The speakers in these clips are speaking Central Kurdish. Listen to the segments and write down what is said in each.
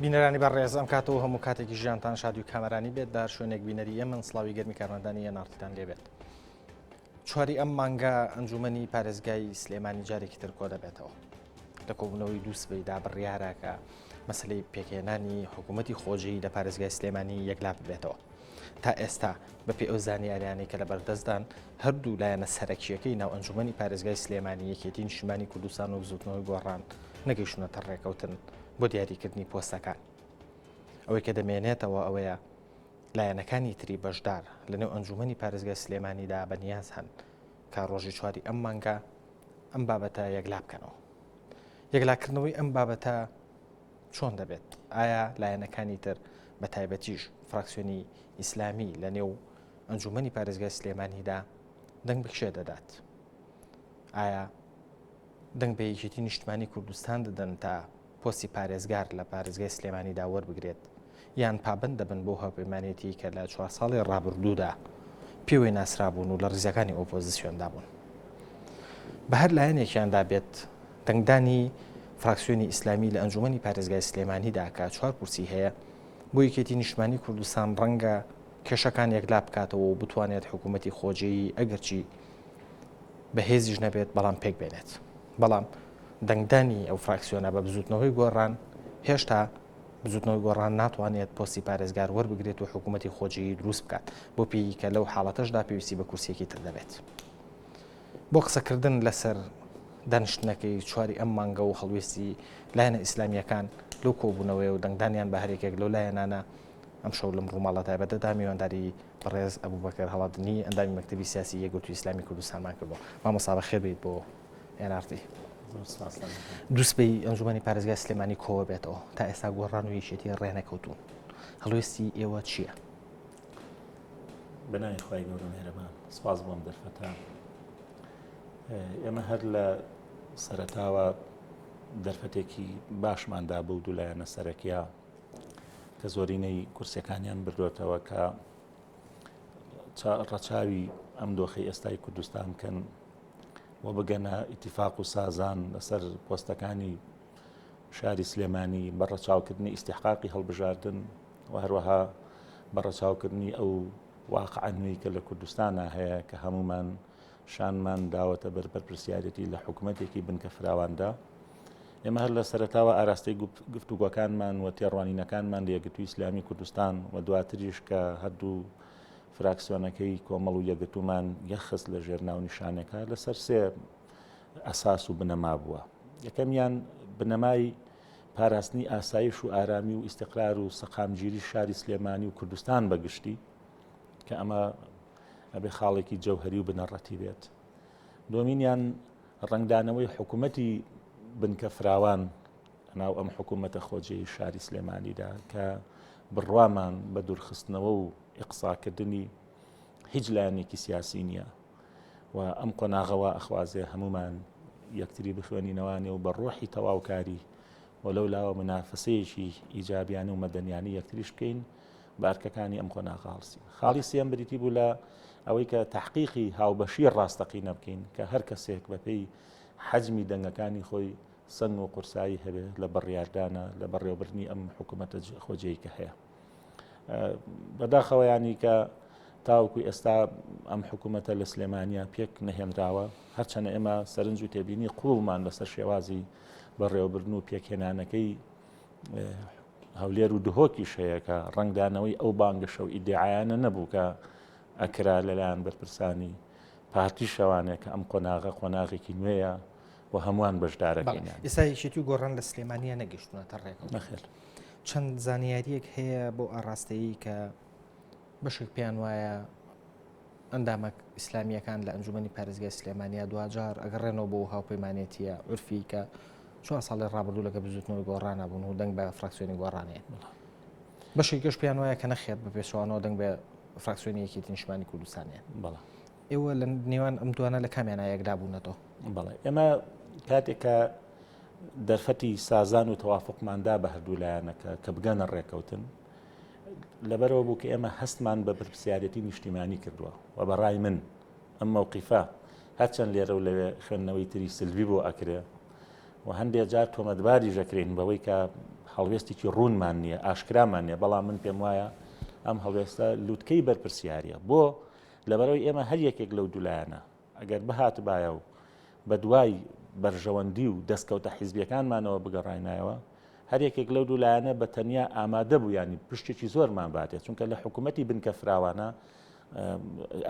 بینەرانی بەڕێز ئەم کاتەوە هەموو کاتێکی ژیانتان شاد و کامەرانی بێت دار شوێنێک بینەری ئێمە سڵاوی گەرمی کارمەندانی نارتتان لێبێت. چواری ئەم مانگە ئەنجومەنی پارێزگای سلێمانی جارێکی تر کۆ دەبێتەوە لە کۆبوونەوەی دووسبەیدا بڕیارەکە مەسلەی پێکێنانی حکوومەتی خۆجی لە پارێزگای سلێمانی یەکلا ببێتەوە. تا ئێستا بەپێ ئەو زانیاریانەی کە لە بەردەستدان هەردوو لایەنە سەرەکیەکەی ناو ئەنجومەنی پارێزگای سلێمانی یەکێتی نیشتیمانی کوردستان و بزوتنەوەی گۆڕان نەگەیشتونەتە ڕێکەوتن بۆ دیاریکردنی پۆستەکان. ئەوەی کە دەمێنێتەوە ئەوەیە لایەنەکانی تری بەشدار لەنێو ئەنجومەنی پارێزگای سلێمانیدا بەنیاز هەن کە ڕۆژی چواری ئەم مانگە ئەم بابەتە یەکلا بکەنەوە. یەکلاکردنەوەی ئەم بابەتە چۆن دەبێت؟ ئایا لایەنەکانی تر بە تایبەتیش فراکسیۆنی ئیسلامی لە نێو ئەنجومەنی پارێزگای سلێمانیدا دەنگ بکشێ دەدات؟ ئایا دەنگ بە یەکێتی نیشتیمانی کوردستان دەدەن تا پۆستی پارێزگار لە پارێزگای سلێمانیدا وەربگرێت یان پابند دەبن بۆ هەڵپەیمانێتی کە لە 4 ساڵی ڕابردوودا پێوەی ناسرابوون و لە ڕیزەکانی ئۆپۆزیسیۆندا بوون؟ بە هەر لایەنێکیاندا بێت دەنگدانی فراکسیۆنی ئیسلامی لە ئەنجومەنی پارێزگای سلێمانیدا کە 4 کورسی هەیە بۆ یەکێتی نیشتیمانی کوردستان ڕەنگە کێشەکان یەکلا بکاتەوە و بتوانێت حکوومەتی خۆجێی ئەگەرچی بەهێزیش نەبێت بەڵام پێک بێنێت. بەڵام دەنگدانی ئەو فراکسیۆنە بە بزوتنەوەی گۆڕان هێشتا بزوتنەوەی گۆڕان ناتوانێت پۆستی پارێزگار وەربگرێت و حکوومەتی خۆجی دروست بکات بۆ پێی کە لەو حاڵەتەشدا پێویستی بە کورسێکی تر دەبێت. بۆ قسەکردن لەسەر دانیشتنەکەی چواری ئەم مانگە و هەڵوێستی لایەنە ئیسلامیەکان لەو کۆبوونەوەی و دەنگدانیان بە هەرێکێک لەو لایەنانە ئەم شەو لەم ڕووماڵە تایبەتەدا میوانداری بەڕێز ئەبوبەکر هەڵاتنی ئەندامی مەکتەبی سیاسی یەکگرتووی ئیسلامی کوردستانمان کردەوە. مامۆستا بەخێر بێت بۆ NRT. دووسبەی ئەنجومەنی پارێزگای سلێمانی کۆوە بێتەوە تا ئێستا گۆڕان و یەکێتی ڕێنەکەوتون. هەڵوێستی ئێوە چییە؟ بەناوی خوای گەورە مێهرەبان سپاس بۆم دەرفەتە. ئێمە هەر لە سەرەتاوە دەرفەتێکی باشماندا بوو دوو لایەنە سەرەکیە کە زۆرینەی کورسەکانیان بردوێتەوە کە ڕەچاوی ئەم دۆخەی ئێستای کوردستان بکەن و بگەنە ئیتیفاق و سازان لەسەر پۆستەکانی شاری سلێمانی بەڕەچاوکردنی ئیستیحقاقی هەڵبژاردن و هەروەها بەڕەچاوکردنی ئەو واقعانوی کە لە کوردستانە هەیە کە هەمومان شانمان داوەتە بەرپرسیارەتی لە حکوومەتێکی بنکە فراواندا. ئێمە هەر لە سەرەتاوە ئاراستەی گفتوگۆکانمان و تێڕوانینەکانمان لە یەکگرتووی ئیسلامی کوردستان و دواتریش کە هەردوو فراکسیۆنەکەی کۆمەڵ و یەکگرتوومان یەخست لە ژێر ناونیشانەکە لەسەر سێ ئەساس و بنەما بووە. یەکەمیان بنەمای پاراستنی ئاسایش و ئارامی و ئیستیقرار و سەقامگیری شاری سلێمانی و کوردستان بەگشتی کە ئەمە ئەبێ خاڵێکی جەوهەری و بنەڕەتی بێت. دومینیان ڕنگدانەوەی حکوومەتی بنکە فراوان ناو ئەم حکوومەتە خۆجێی شاری سلێمانیدا کە بڕوامان بە دوورخستنەوە و ئیقساکردنی هیچ لایەنێکی سیاسی نییە و ئەم قۆناغەوە ئەخوازێ هەمومان یەکتری بخوێنینەوانێ و بە ڕۆحی تەواوکاری و لەولاوە منافسەیەکی ئیجابیانە و مەدەنیانی یەکتریش بکەین بارکەکانی ئەم قۆناغە هەڵسین. خاڵی سێم بریتی بوو لە ئەوەی کە تحقیقی هاوبەشی ڕاستەقینە بکەین کە هەر کەسێک بەپێی حەجمی دەنگەکانی خۆی سنگ و قورسایی هەبێت لە بەڕیاردانە لە بەڕێوەبردنی ئەم حکوومەتە خۆجەیی کە هەیە. بەداخەوە ینی کە تاوەکو ئێستا ئەم حکوومەتە لە سلێمانیا پێک نەهێنراوە هەرچەنە ئێمە سەرنج و تێبینی قوڵمان لەسەر شێوازی بەڕێوەبردن و پێکهێنانەکەی هەولێر و دهۆکیش هەیە کە ڕنگدانەوەی ئەو بانگەشە و ئیدعایانە نەبوو کە ئەکرا لەلایەن بەرپرسانی پارتی شەوانێک کە ئەم قۆناغێکی نوێیە و هەمووان بەشدارەکەین. ئێستا یەکێتی و گۆڕان لە سلێمانیە نەگەیشتونەتە ڕێکەوت. نەخێر چەند زانیاریەک هەیە بۆ ئاڕاستەیی کە بەشێک پێیان وایە ئەندامە ئیسلامیەکان لە ئەنجومەنی پارێزگای سلێمانیا دوجار ئەگەڕێنەوە بۆ هاوپەیمانێتیە عورفی کە 4 ساڵی ڕابردوو لەگە بزوتنەوەی گۆڕانە بوون و دەنگ بە فراکسیۆنی گۆڕانەیە. بەشێکیش پێیان وایە کە نەخێت بە پێشوانەوە دەنگ بە فراکسیۆنی یەکێتی نیشتیمانی کوردستانیە. بەڵێ ئێوە لە نێوان ئەم دوانە لە کامیانە یەکدا بوونەتەوە؟ بەڵێ ئێمە کاتێکە دەرفەتی سازان و تەوافقماندا بە هەردوو لایەنەکە کە بگەنە ڕێکەوتن لەبەرەوە بوو کە ئێمە هەستمان بە بەرپرسیارەتی نیشتیمانی کردووە و بەڕای من ئەم موقیفە هەرچەند لێرە و لەوێ خوێندنەوەی تری سلوی بۆ ئەکرێ و هەندێک جار تۆمەتباری ژەکرێن بەوەی کە هەڵوێستێکی ڕوونمان نییە ئاشکرامان نییە بەڵام من پێم وایە ئەم هەڵوێستە لووتکەی بەرپرسیاریە بۆ لەبەرەوەی ئێمە هەر یەکێک لەو دوولایەنە ئەگەر بەهاتبایە و بە دوای بەرژەوەندی و دەستکەوتە حیزبیەکانمانەوە بگەڕاینایەوە هەر یەکێک لەو دوولایەنە بە تەنیا ئامادە بوو ینی پشتێکی زۆرمان باتێت چونکە لە حکوومەتی بنکە فراوانە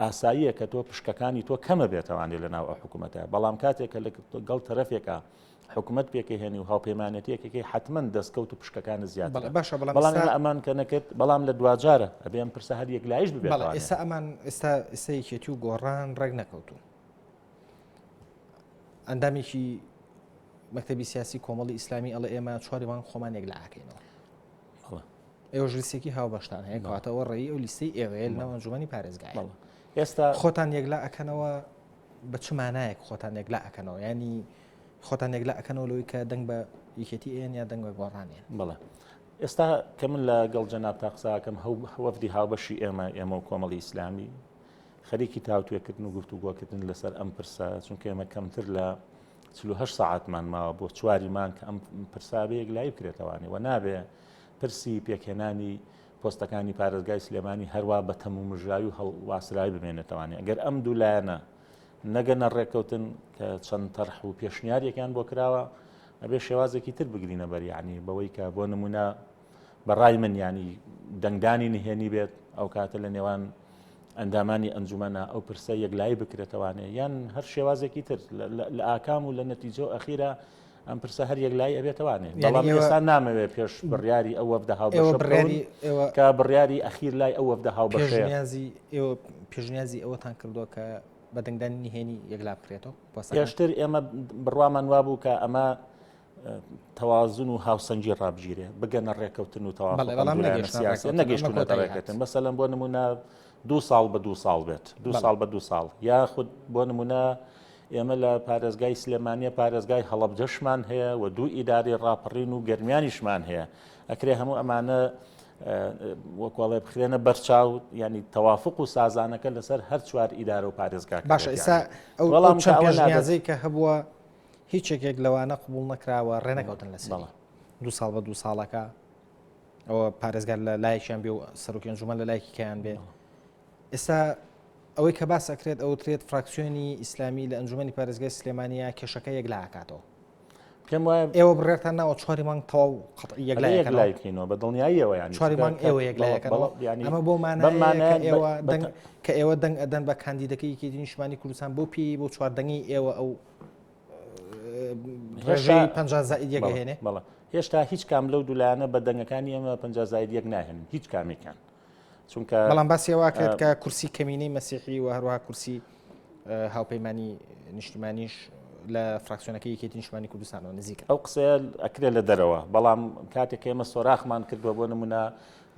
ئاساییە کە تۆ پشکەکانی تۆ کەمە بێتەوانێت لە ناو ئەو حکوومەتە بەڵام کاتێکە لەگەڵ تەرەفێکە حکوومەت پێکەهێنی و هاوپەیمانەتیەکێکی حتمما دەستکەوت و پشکەکانە زیاتر باشە بەڵام ئەمان کە نەکرد بەڵام لە دوجارە ئەبێ ئەم پرسە هەر یەک لایش ببێت ئێستا ئەمان ئێستا یەکێتی و گۆڕان ڕێک نەکەوتو ئەندامێکی مەکتەبی سیاسی کۆمەڵی ئیسلامی ئەڵە ئێمە چواریوان خۆمانێک لە ئاکەینەوە ئێوەش لیستێکی هاوبەشتان هەیە کەواتەوە ڕێی ئەو لیستی ئێوەیە لە ئەنجومەنی پارێزگای ئێستا خۆتان یەکلا ئەکەنەوە بە چ مانایەک خۆتان یەکلا ئەکەنەوە ینی خۆتان یەکلا ئەکەنەوە لەوەی کە دەنگ بە یەکێتی ئێن یا دەنگ بە گۆڕانیان بڵێ ئێستا کە من لە گەڵ جەناب تا قساکەم وەفدی هاوبەشی ئێمە و کۆمەڵی ئیسلامی خەریکی تاوتوێکردن و گفتوگۆکردن لەسەر ئەم پرسە چونکە ئێمە کەمتر لە 48 ساعتمان ماوە بۆ چواریمان کە ئەم پرسابەیەک لای بکرێتەوەوانی و نابێ پرسی پێکهێنانی پۆستەکانی پارێزگای سلێمانی هەروە بە تەم و مژایی و هەڵواسرایی بمێنێتەوەوانی ئەگەر ئەم دوولایەنە نەگەنە ڕێککەوتن کە چەند تەرح و پێشنیارێکیان بۆ کراوە ئەبێ شێوازێکی تر بگرینە بەریانی بەوەی کە بۆ نمونە بەڕای من ینی دەنگدانی نهێنی بێت ئەو کاتە لە نێوان ئەندامانی ئەنجومەنە ئەو پرسە یەکلایی بکرێتەوانێ یان هەر شێوازێکی تر لە ئاکام و لە نەتیجە ئەخیرە ئەم پرسە هەر یەکلایی ئەبێتەوەوانێ بەڵام ئێستا نامەوێت پێش بڕیاری ئەو وەفدە هاوبەشە کە بڕیاری ئەخیر لای ئەو وەفدە هاوبەشەیە پێشنیازی ئەوەتان کردووە کە بە دەنگدانی نهێنی یەکلا بکرێتەوە پێشتر ئێمە بڕوامان وابوو کە ئەمە تەوازن و هاوسەنجی ڕابگیرێ بگەنە ڕێککەوتن و تەواو سیاسی نەگەیشتونەتە ڕێککەوتن مەسەلەن بۆ نمونە 2 ساڵ بە 2 ساڵ بێت 2 ساڵ بە 2 ساڵ یاخود بۆ نمونە ئێمە لە پارێزگای سلێمانیە پارێزگای هەڵەبجەشمان هەیە و 2 ئیداری ڕاپەڕین و گەرمیانیشمان هەیە ئەکرێ هەموو ئەمانە وەکوڵێ بخرێنە بەرچاو ینی تەوافق و سازانەکە لەسەر هەر چوار ئیدارە و پارێزگاکە باشە ئێستا ئەو پێشنیازەی کە هەبووە هیچ یەکێک لەوانە قبول نەکراوە ڕێنەکەوتن لەسەر 2 ساڵ بە 2 ساڵەکە ئەوە پارێزگار لە لایەکیان بێ و سەرۆکی ئەنجومەن لە لایەکی کەیان بێ ئێستا ئەوەی کە باس ئەکرێت ئەوترێت فراکسیۆنی ئیسلامی لە ئەنجومەنی پارێزگای سلێمانیە کێشەکە یەکلا ئاکاتەوە پێم وایە ئێوە بڕێتان ناوە چواری مانگ تەواو یەکلایکەینەوە بە دڵنیاییەوە یانی چواری مانگ ئێوە یەکلایەکەنەوە ئەمە بۆ مانایە کە ئێوە دەنگ ئەدەن بە کاندیدەکەی یەکێتی نیشتمانی کوردستان بۆ پێی بۆ چواردەنگی ئێوە ئەو ڕێژەی 50 زائید یەک هێنێ بەڵێ هێشتا هیچ کام لەو دوولایانە بە دەنگەکانی ئێمە 50 زائید یەک ناهێنن هیچ کامێکیان چونکە بەڵام باسیەوە کرد کە کورسی کەمینەی مەسیحی و هەروەها کورسی هاوپەیمانی نیشتیمانیش لە فراکسیۆنەکە یەکێتی نیشتمانی کوردستانەوە نزیکە ئەو قسەیە ئەکرێت لە دەرەوە بەڵام کاتێک ئێمە سۆراخمان کردووە بۆ نمونە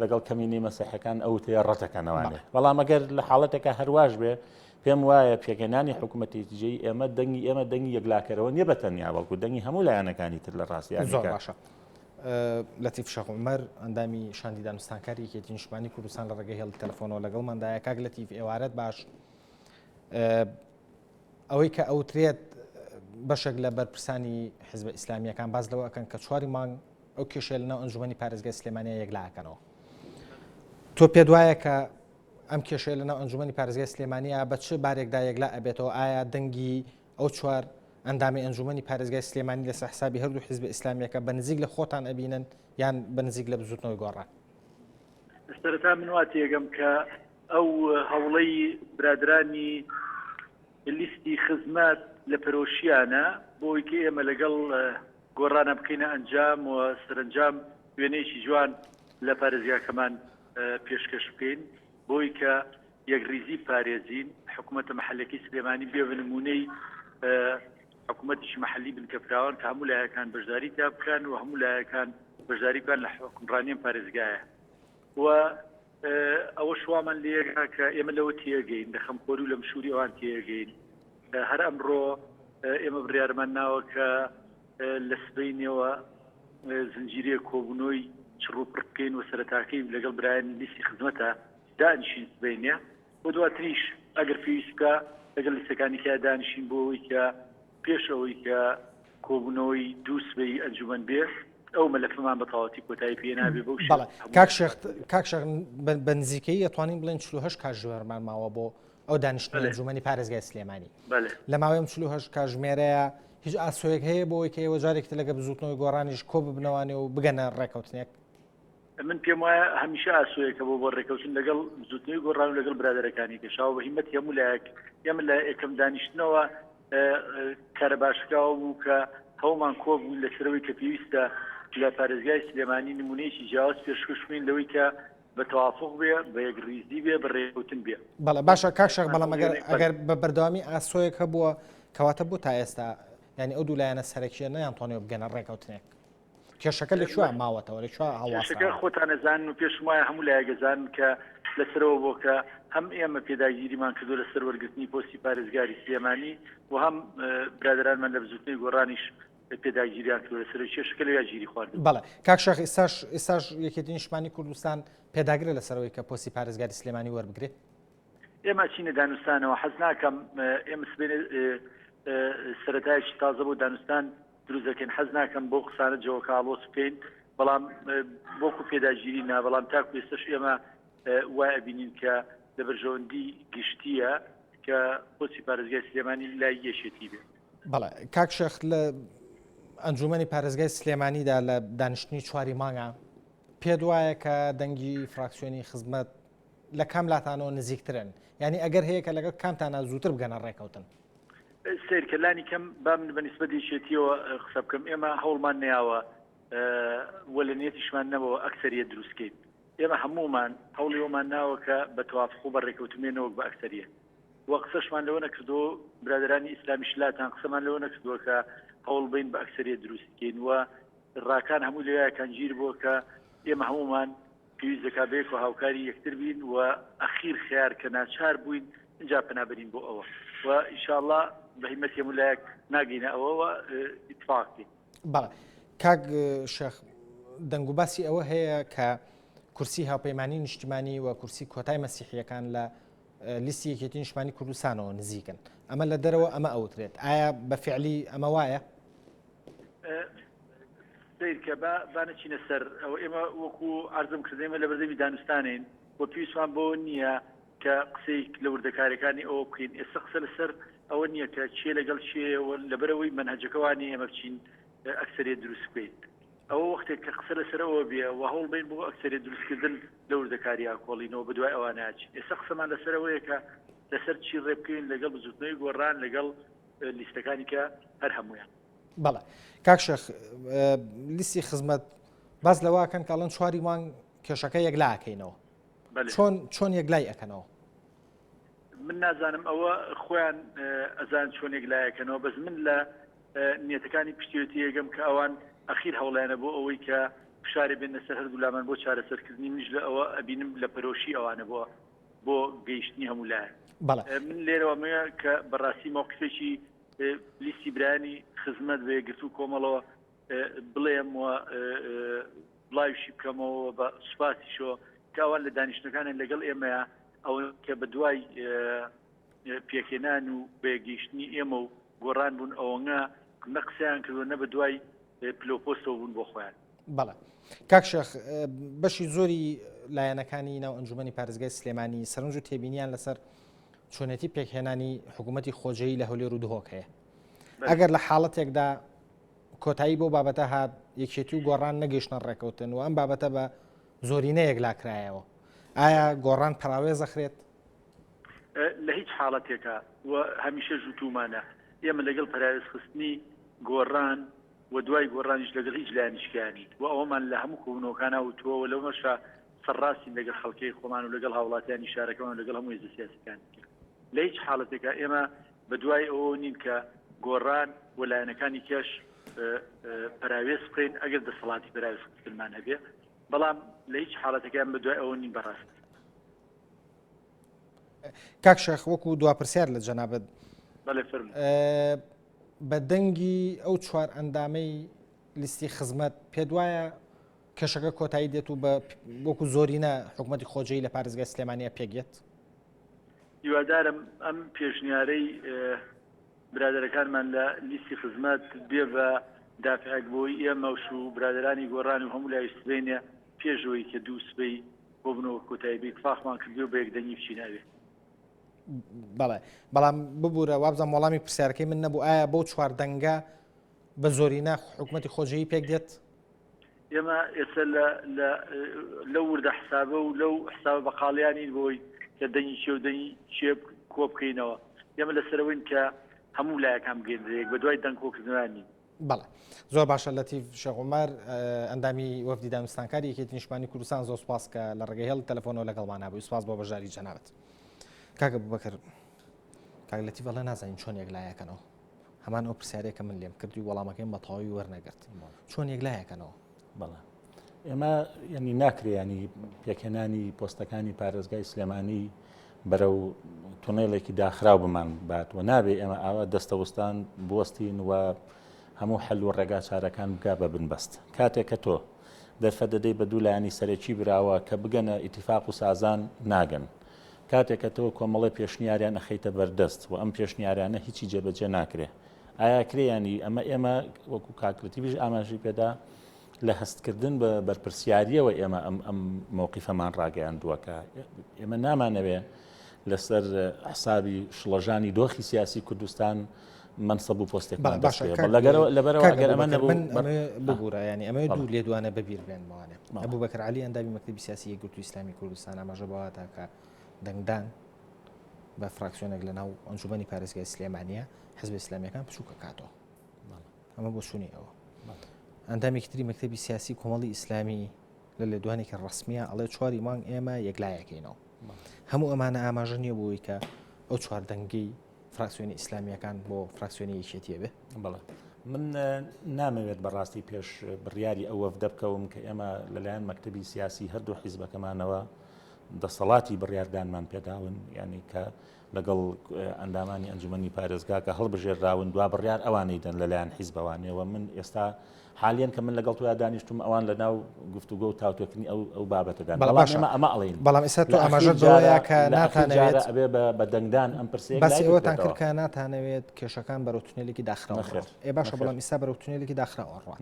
لەگەڵ کەمینی مەسیحەکان ئەو تێ ڕەتەکەنەوانێ بەڵام ئەگەر لە حاڵەتێکە هەرواش بێ پێم وایە پێکەنانی حکوومەتی جێی ئێمە دەنگی یەکلاکەرەوە نیە بە تەنیا بەڵکو دەنگی هەموو لایەنەکانی تر لە ڕاستیان زۆر باشە لەتیف شەخ عومەر ئەندامی شاندیدانستانکاری یەکێتی نیشتمانی کوردستان لە ڕێگەی هێڵی تەلەفۆنەوە لەگەڵماندایە کاک لەتیف ئێوارەت باش ئەوەی کە ئەوترێت بەشێک لە بەرپرسانی حیزب ئیسلامیەکان باز لەوە ئەکەن کە چواری مانگ ئەو کێشە لەناو ئەنجومەنی پارێزگای سلێمانیە یەکلاکەنەوە تۆ پێ دوایە کە ئەم کێشەیە لەناو ئەنجومەنی پارێزگای سلێمانیە بە چه بارێکدا یەکلا ئەبێتەوە ئایا دەنگی ئەو چوار ئەندامی ئەنجومەنی پارێزگای سلێمانی لەسەر حسابی هەردوو حیزب ئیسلامیەکە بە نزیک لە خۆتان ئەبینن یان بە نزیک لە بزوتنەوەی گۆڕان سەرەتا من وا تێگەم کە ئەو هەوڵەی برادرانی لیستی خزمەت لە پەرۆشیانە بۆی کە ئێمە لەگەڵ گۆڕانە بکەینە ئەنجام و سەرنجام وێنەیەکی جوان لە پارێزگاکەمان پێشکەش بکەین بۆی کە یەکریزی پارێزین حکوومەتە مەحەللەکەی سلێمانی بێ بە نمونەی حکوومەتیشی مەحەلی بنکەفراوان کە هەموو لایەکان بەشداری تا بکەن و هەموو لایەکان بەشداری بکەن لە حکومڕانیان پارێزگایە و ئەوە شوامان لێگا کە ئێمە لەوە تێگەین لە خەمخۆری و لە مشوری ئەوان تێگەین هەر ئەمڕۆ ئێمە بڕیارمان ناوە کە لە سبەینەوە زنجیرەیە کۆبوونەوەی چڕوپڕ بکەین و سەرەتاکەی لەگەڵ برایان لیستی خزمەتە دانیشین سبەینێ بۆ دواتریش ئەگەر پێویست بکە لەگەڵ لیستەکانی کە دانیشین بۆ ئەوەی کە پێش ئەوەی کە کۆبوونەوەی دوو سبەی ئەنجومەن بێ ئەو مەلەفمان بە تەواوەتی کۆتایی پێ نابێ بەو بەڵێ کاکشێخ بە نزیکەی دەتوانین بڵێن 48 کاتژمێرمان ماوە بۆ ئەو دانیشتنی ئەنجومەنی پارێزگای سلێمانی لە ماوەی 48 کاتژمێرەیە هیچ ئاسۆیەک هەیە بۆ ئەوەی ئێوە جارێکتر لەگە بزوتنەوەی گۆڕانیش کۆ ببنەوانێ و بگەنە ڕێکەوتنێک من پێم وایە هەمیشە ئاسۆیەکە بۆ ڕێکەوتن لەگەڵ زوتنەوەی گۆڕان و لەگەڵ برادەرەکانی کەشاوە بە هیمەت هەموو لایەک ئێمە لە یەکەم دانیشتنەوە کارە باشکاوە بوو کە هەومان کۆ بوو لەسەرەوەی کە پێویستە لە پارێزگای سلێمانی نمونەیەکی جیاواز پێشکەشبین لەوەی کە بە تەوافق بێ بە یەکڕیزی بێ بە ڕێکەوتن بێ بەڵێ باشە کاکشێخ بەڵام ئەگەر بە بەردەوامی ئاسۆیەک هەبووە کەواتە بوو تا ئێستا ینی ئەو دوولایەنە سەرەکیە نەیانتوانێت بگەنە ڕێکەوتنێک کێشەکە لەکوێ ماوەتەوە لەکوێ هەڵواسەکە خۆتان نەزانن و پێشم وایە هەموو لایەگەزانن کە لەسەرەوە بۆ کە هەم ئێمە پێداگیریمان کردو لەسەر وەرگرتنی پۆستی پارێزگاری سلێمانی و هەم برادرانمان لە بزوتنەی گۆڕانیش پێداگیریان کردو لەسەر کێشەکە لە یاگیری خواردن بەڵێ کاکشێخ ئێستاش یەکێتی نیشتمانی کوردستان پێداگرێ لەسەرەوەی کە پۆستی پارێزگاری سلێمانی وەربگرێت ئێمە چینە دانوستانەوە حەز ناکەم ئێمە سبێنێ سەرەتایەکی تازە بۆ دانوستان دروست دەکەین حەز ناکەم بۆ قسانە جەوەکاڵۆس بکەین بەڵام بۆکو پێداگیری نا بەڵام تاکو ئێستاش ئێمە وایە بینین کە لە بەرژەوەندی گشتیە کە پۆستی پارێزگای سلێمانی لای یەشێتی بێت بەڵێ کاکشێخ لە ئەنجومەنی پارێزگای سلێمانیدا لە دانیشتنی چواری مانگە پێ وایە کە دەنگی فراکسیۆنی خزمەت لە کام لاتانەوە نزیکترن ینی ئەگەر هەیە کە لەگەڵ کامتانە زووتر بگەنە ڕێکەوتن سیرکردلانی کەم بام بە نیسبەتی شێتیەوە قسە بکەم ئێمە هەوڵمان نەیاوە وە لە نیەتیشمان نەبەوە ئەکسەریەت دروستکەین ئێمە هەمومان هەوڵی ئەومان ناوە کە بە تەوافق و بە ڕێکەوتمێنەوە بە ئەکسەریەت وە قسەشمان لەوە نەکردو برادرانی ئیسلامی شلاتان قسەمان لەوە نەکردووە کە هەوڵ بین بە ئەکسەریەت دروستکەین وە ڕاکان هەموو لەوەیەکان گیر بووە کە ئێمە هەمومان پێویست دەکا بێک و هاوکاری یەکتر بین و ئەخیر خیار کە ناچار بووین اینجا پەنابەرین بۆ ئەوە و ئینشاءالله بە هیمەت هەموو لایەک ناگەینە ئەوەوە ئیتفاقی بەڵێ کاک شێخ دەنگ و باسی ئەوە هەیە کە کورسی هاوپەیمانی نیشتیمانی و کورسی کۆتای مەسیحیەکان لە لیستی یەکێتی نیشتیمانی کوردستانەوە نزیکن ئەمە لە دەرەوە ئەمە ئەوترێت ئایا بە فعلی ئەمە وایە؟ سیرکە بانەچینە سەر ئەوە ئێمە وەکو عەرزم کردێمە لە بەردەمی دانوستانین بۆ پێویستمان بۆ نییە کە قسەی لە وردەکارەکانی ئەوە بکەین ئێستا قسە لەسەر ئەوە نییە کە چێ لەگەڵ چێەوە لەبەرەوەی منهەجەکەوانی ئێمە بچین ئەکسەریەت دروست بکەین ئەوە وەختێک کە قسە لەسەرەوە بێ و هەوڵ بین بۆ ئەکسەریەت دروستکردن لە وردەکاری ئاکۆڵینەوە بەدوای ئەوانە ئاچین ئێستا قسەمان لەسەرەوەیە کە لەسەر چی ڕێ بکەین لەگەڵ بزوتنەوەی گۆڕان لەگەڵ لیستەکانی کە هەر هەمویان بەڵێ کاکشێخ لیستی خزمەت باز لەواکەن کاڵەن چواری مانگ کێشەکە یەکلاکەینەوە چۆن یەکلای ئەەکەنەوە من نازانم ئەوە خۆیان ئەزان چۆن یەکلایەکەنەوە بەس من لە نیەتەکانی پشتیوەتی یەگەم کە ئەوان ئەخیر هەوڵیانە بۆ ئەوەی کە فشاری بێنە سەر هەردوو لامان بۆ چارەسەرکردنی منیش لە ئەوە ئەبینم لە پەرۆشی ئەوانە بۆ گەیشتنی هەموو لایەن من لێرەوە مەیە کە بەڕاستی موقفێکی لیستی برانی خزمەت بە یەکگرتوو کۆمەڵەوە بڵێم و بڵاویشی بکەمەوە بە سوپاسیشۆ کە ئەوان لە دانیشتەکانیان لەگەڵ ئێمەیە ئەو کە بە دوای پێکێنان و بەگەیشتنی ئێمە و گۆڕان بوون ئەوەنگە نە قسەیان کردوە نە بە دوای پلۆپۆستەوە بوون بۆ خۆیان بەڵێ کاکشێخ بەشی زۆری لایەنەکانی ناو ئەنجومەنی پارێزگای سلێمانی سەرنج و تێبینیان لەسەر چۆنێتی پێکهێنانی حکوومەتی خۆجەیی لە هەولێر و دهۆک هەیە ئەگەر لە حاڵەتێکدا کۆتایی بۆ بابەتە هات یەکێتی و گۆڕان نەگەیشتە ڕێکەوتن و ئەم بابەتە بە زۆرینە یەکلاکرایەوە ئایا گۆڕان پراوێ زەخرێت لە هیچ حاڵەتێکە و هەمیشە ژووتومانە ئێمە لەگەڵ پراوێزخستنی گۆڕان و دوای گۆڕانیش لەگەڵ هیچ لایەنیشکانی و ئەوەمان لە هەموو کۆبوونەوەکانە وتووە لەو مەشە سەرڕاستی لەگەڵ خەڵکەی خۆمان و لەگەڵ هاوڵاتیانی شارەکەمان لەگەڵ هەموو هێزە سیاسیەکان لە هیچ حاڵەتێکە ئێمە بە دوای ئەوە نین کە گۆڕان و لایەنەکانی کەش پراوێز بکەین ئەگەر دەسەڵاتی پراوێزکردنمان هەبێ بەڵام لە هیچ حاڵەتەکەیان بە دوای ئەوە نین بەڕاست کاکشێخ وەکو دواپرسیار لە جەنابەت بە دەنگی ئەو چوار ئەندامەی لیستی خزمەت پێ وایە کێشەکە کۆتایی دێت و بە وەکو زۆرینە حکوومەتی خۆجەیی لە پارێزگای سلێمانیە پێگێت هیوادارم ئەم پێشنیارەی برادەرەکانمان لە لیستی خزمەت بێ بە دافعێک بۆی ئێمەش و برادرانی گۆڕانی و هەموو لای سبینە پێشەوەی کە دوو سبەی بۆ بنەوە کۆتایبی اتفاقمان کردو بە یەکدەنگی بچیناوێ. بەڵێ بەڵام ببوورە وابزانم وەڵامی پرسیارەکەی من نەبوو ئایا بۆ چواردەنگە بە زۆرینە حکوومەتی خۆجەیی پێک دێت؟ ئێمە ئێستا لەو وردە حسابە و لەو حسابە بەقاڵیانی بۆی کە دەنگی چێ و دەنگی چێ کۆ بکەینەوە. ئێمە لەسەرەوەین کە هەموو لایەکان بگەێنرێک بە دوای دەنگ کۆکردنانی. بەڵێ زۆر باشە لەتیف شێخ عومەر ئەندامی وەفدی دامستانکاری یەکێتی نیشتمانی کوردستان زۆر سوپاس کە لە ڕێگەی هێڵ تەلەفۆنەوە لەگەڵمان نبووی. سوپاس بۆ بەژاری جەنابەت. کاکە بوبەکر کاک لەتیف بەڵێ نازانین چۆن یەکلایەکەنەوە هەمان ئەو پرسیارەیە کە من لێم کردی وەڵامەکەیم بە تەواوی وەرنەگرت چۆن یەکلایەکەنەوە. بەڵێ ئێمە ینی ناکرێ ینی پێکهێنانی پۆستەکانی پارێزگای سلێمانی بەرەو تونێڵێکی داخراو بمان بات و نابێ ئێمە ئاوا دەستەوەستان بوەستین و هەموو حل و ڕێگا چارەکان بگا بە بنبەست. کاتێک کە تۆ دەرفە دەدەی بە دوو لایانی سەرەکی براوە کە بگەنە ئیتیفاق و سازان ناگەن. کاتێک کە تۆ کۆمەڵی پێشنیاریان ئەخەیتە بەردەست و ئەم پێشنیارانە هیچی جێبەجێ ناکرێ. ئایا کرێیانی ئێمە وەکو کاکلەتیڤش ئاماژی پێدا لە هەستکردن بە بەرپرسیاریەوە ئێمە ئەم مووقیفەمان ڕاگەیاندووەکە. ئێمە نامانەوێ لەسەر حسابی شڵەژانی دۆخی سیاسی کوردستان منسەب و پۆستێکمان لەبەرەوە ئەگەر ئەمە نەبوو ببوورە ینی ئەمە دوو لێدوانە بەبیر بێنمەوانێ. ئەبوو بەکر عەلی ئەندامی مەکتەبی سیاسی یەکگرتووی ئیسلامی کوردستان ئاماژە بەواتە کە دەنگدان بە فراکسیۆنێک لە ناو ئەنجومەنی پارێزگای سلێمانیە حزبی ئیسلامیەکان بچووکە کاتەوە. ئەمە بۆ سوونی ئەوە. ئەندامێکی تری مەکتەبی سیاسی کۆمەڵی ئیسلامی لە لێدوانێکی ڕسمیە ئەڵێ 4 مانگ ئێمە یەکلایەکەینەوە. هەموو ئەمانە ئاماژە نییە بۆی کە ئەو چواردەنگی فراکسیۆنی ئیسلامیەکان بۆ فراکسیۆنی یەکێتیە بێ. بەڵێ من نامەوێت بەڕاستی پێش بڕیاری ئەو وەفدە بکەوم کە ئێمە لەلایەن مەکتەبی سیاسی هەردوو حیزبەکەمانەوە دەسەڵاتی بڕیاردانمان پێداون یعنی کە لەگەڵ ئەندامانی ئەنجومەنی پارێزگا کە هەڵبژێراون دوا بڕیار ئەوانەی دەن لەلایەن حیزبەوانەوە. من ئێستا حالیان کە من لەگەڵ تویا دانیشتم ئەوان لە ناو گفتوگۆ و تاوتۆکردنی ئەو بابەتەدان ئەمە ئەڵین. بەڵام ئێستا تۆ ئاماژەت بەوەیە کە ناتانەوێت ئەبێ بە دەنگدان ئەم پرسێک بەس ئێوەتان کرد کە ناتانەوێت کێشەکان بەرەو تونێلێکی داخراوە. ئێ باشە بەڵام ئێستا بەرەو تونێلێکی داخراوە ڕات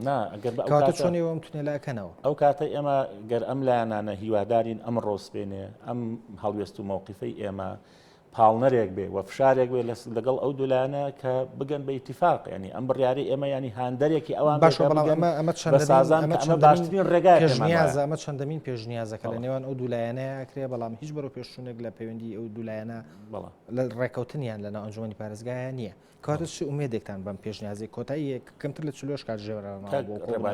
کاتە چۆنیەوە ئەم تونێلەکەنەوە. ئەو کاتە ئێمە گەر ئەم لایەنانە هیوادارین ئەم ڕۆسپێنێ ئەم هەڵوێست و مووقیفەی ئێمە پاڵنەرێک بێ و فشارێک بێ لەگەڵ ئەو دولانە کە بگەن بە ئیتیفاق ینی ئەم بڕیاری ئێمە ینی هاندەرێکی ئەوان باشە بەڵام ئەمە باشترین ڕێگای پێشنیازە ئەمە چەندەمین پێشنیازەکە لە نێوان ئەو دوولایەنەیە کرێ بەڵام هیچ بەرەو پێشچوونێک لە پەیوەندی ئەو دوولایەنە لە ڕێکەوتنیان لە ناو ئەنجومەنی پارێزگایە نییە. کاتە چ ئومێدێکتان بەم پێشنیازی کۆتایی کەمتر لە 40 کات ژێڕەوە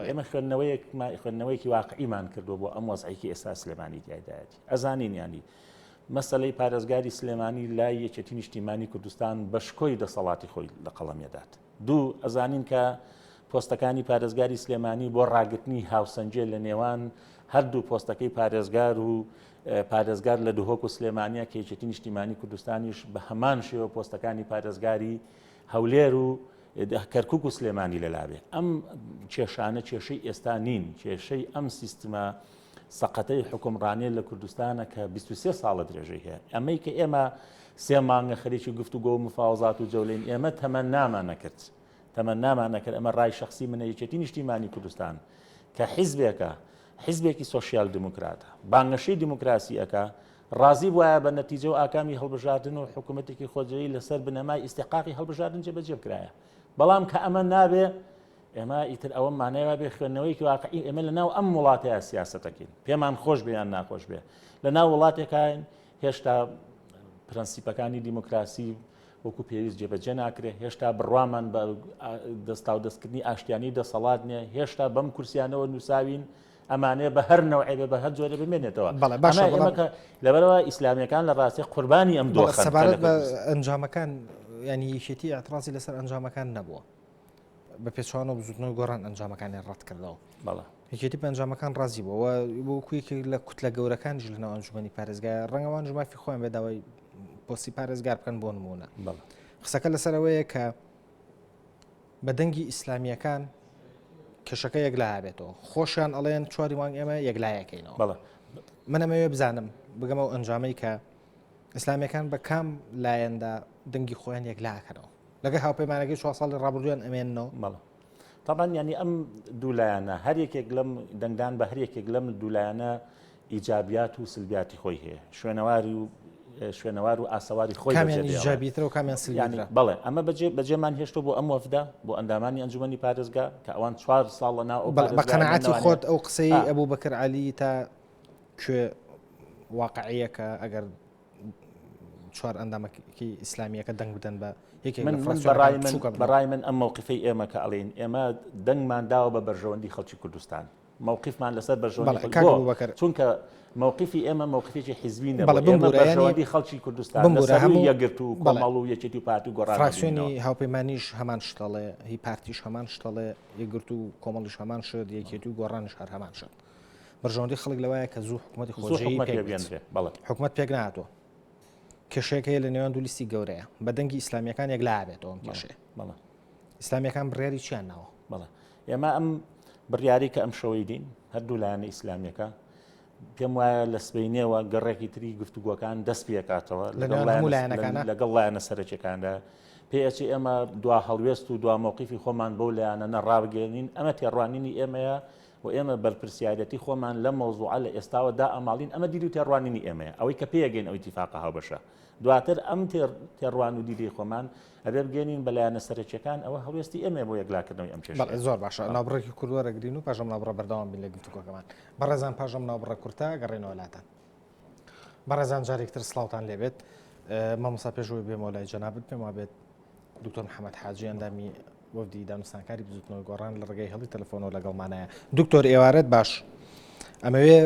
ئێمە خوێندنەوەیەکی واقعیمان کردو بۆ ئەم وەزعیکی ئێستا سلێمانی تایدایەتی ئەزانین ینی مەسەلەی پارێزگاری سلێمانی لای یەکێتی نیشتیمانی کوردستان بەشکۆی دەسەڵاتی خۆی لە قەڵەمێدات. دوو ئەزانین کە پۆستەکانی پارێزگاری سلێمانی بۆ ڕاگرتنی هاوسەنجێ لە نێوان هەردوو پۆستەکەی پارێزگار و پارێزگار لە دوهۆک و سلێمانیا کە یەکێتی نیشتیمانی کوردستانیش بە هەمان شێوە پۆستەکانی پارێزگاری هەولێر و کەرکووک و سلێمانی لەلابێ. ئەم کێشانە کێشەی ئێستا نین، کێشەی ئەم سیستمە سەقەتەی حکومڕانیە لە کوردستانە کە 23 ساڵە درێژەی هەیە. ئەمەی کە ئێمە 3 مانگە خەریکی گفتوگۆ و مفاوزات و جەولین ئێمە تەمەنامان نەکرد. ئەمە ڕای شخصی منە یەکێتی نیشتیمانی کوردستان کە حیزبێکە حیزبێکی سۆشیال دموکراتە بانگەشەی دیموکراسیەکە ڕازی وایە بە نەتیجە و ئاکامی هەڵبژاردن و حکوومەتێکی خۆجەیی لەسەر بنەمای ئیستحقاقی هەڵبژاردن جێبەجێ بکرایە. بەڵام کە ئەمە نابێ ئێمە ئیتر ئەوە مانەوە بێ خوێندنەوەیکی واقعی ئێمە لە ناو ئەم وڵاتەیە سیاسەتەکەین پێمان خۆش بێیان ناخۆش بێ لە ناو وڵاتێکین هێشتا پرەنسیپەکانی دیموکراسی وەکو پێویست جێبەجێ ناکرێت هێشتا بڕوامان بە دەستا و دەستکردنی ئاشتیانی دەسەڵات نیە هێشتا بەم کورسیانەوە نووساوین ئەمانەیە بە هەر نەوعێ بە هەر جۆرە بمێنێتەوە. لەبەرەوە ئیسلامیەکان لە ڕاستی قوربانی ئەم دۆخە سەبارەت بە ئەنجامەکان ینی یەکێتی ئاعتراضی لەسەر ئەنجامەکان نەبووە بە پێچوانەوە بزوتنەوەی گۆڕان ئەنجامەکانی ڕەت کردەوە. یەکێتی بە ئەنجامەکان ڕازی بووە بۆ کویەکی لە کوتلە گەورەکانیش لەناو ئەنجومەنی پارێزگای ڕەنگەوان ژمافی خۆیان بێداوای پۆستی پارێزگار بکەن بۆ نمونە. قسەکە لەسەرەوەیە کە بە دەنگی ئیسلامیەکان کێشەکە یەکلایە بێتەوە خۆشیان ئەڵێن 4 مانگ ئێمە یەکلایەکەینەوە. من ئەمەوێ بزانم بگەمەوە ئەنجامەی کە ئیسلامیەکان بە کام لایەندا دەنگی خۆیان یەکلاکەنەوە لەگە هاوپەیمانەکەی 4 ساڵی ڕابردویان ئەمێنەوە. طبعا ینی ئەم دوولایانە هەر یەکێک لەم دەنگدان بە هەر یەکێک لەم دوولایانە ئیجابیات و سلبیاتی خۆی هەیە شوێنەوار و ئاسەواری خۆی کامیان ئیجابیترە و کامیان سلبیترە. بەڵێ ئەمە بەجێمان هێشتۆ بۆ ئەم وەفدە بۆ ئەندامانی ئەنجومەنی پارێزگا کە ئەوان 4 ساڵ لە ناو بە قەنەعەتی خۆت ئەو قسەی ئەبوو بەکر عەلی تا کوێ واقعیەکە ئەگەر 4 ئەندامەکی ئیسلامیەکە دەنگ بدەن بە یەکێک بەڕای من ئەم مووقفەی ئێمە کە ئەڵێن ئێمە دەنگمان داوە بە بەرژەوەندی خەڵکی کوردستان مووقفمان لەسەر بەرژەوەندی چونکە مووقفی ئێمە مووقفێکی حیزبی بەرژەوەندی خەڵکی کوردستان هەموو یەکگرتو و کۆمەڵ و یەکێتی و پارتی و گۆڕانی فراکسیۆنی هاوپەیمانیش هەمان شتەڵێ هی پارتیش هەمان شتەڵێ یەکگرتو و کۆمەڵیش هەمان شت یەکێتی و گۆڕانیش هەر هەمان شت بەرژەوەندی خەڵک لەوایە کە زوو حکوومەتی خۆجی حکوومەت پێک نهاتوە کێشەیەک هەیە لە نێوان دوو لیستی گەورەیە بە دەنگی ئیسلامیەکان یەک لابێتەوە ئەم کێشەیە ئیسلامیەکان بڕیاری چیان ناوە بەڵێ ئێمە ئەم بڕیاری کە ئەم شەوەی دین هەردوو لایەنە ئیسلامیەکە پێم وایە لە سبەینێەوە گەڕێکی تری گفتوگۆکان دەست پێکاتەوە لەگەڵ لایەنە سەرچەکاندا پێچی ئێمە دوا هەڵوێست و دوا مووقیفی خۆمان بەو لایەنە نەڕابگەێنین ئەمە تێڕوانینی ئێمەیە و ئێمە بەرپرسیارەتی خۆمان لە مۆزوعە لە ئێستاوە دا ئەماڵین ئەمە دیری و تێڕوانینی ئێمە ئەوەی کە پێگەین ئەو ئیتیفاقە هاوبەشە دواتر ئەم تێڕوان و دیری خۆمان ئەبێ بگەێنین بەلایەنە سەرچەکان ئەوە هەڵوێستی ئێمە بۆ یەکلاکردنەوەی ئەم کێشە زۆر باشە ناوبڕێکی کوردوەرەگرین و پاژەم ناوبڕە بەردەوام بین لە گفتوگۆکەمان بەڕێزان پاژەم ناوبڕە کورتە گەڕێنەوە لاتان بەڕێزان جارێکتر سڵاوتان لێبێت مامۆستا پێشەوەی بێمەوە لای جەنابەت پێم وابێت دکتۆر محەممەد حاجی ئەندامی وەفدی دانوستانکاری بزوتنەوەی گۆڕان لە ڕێگەی هەڵی تەلەفۆنەوە لەگەڵمانایە دکتۆر ئێوارەت باش ئەمەوێ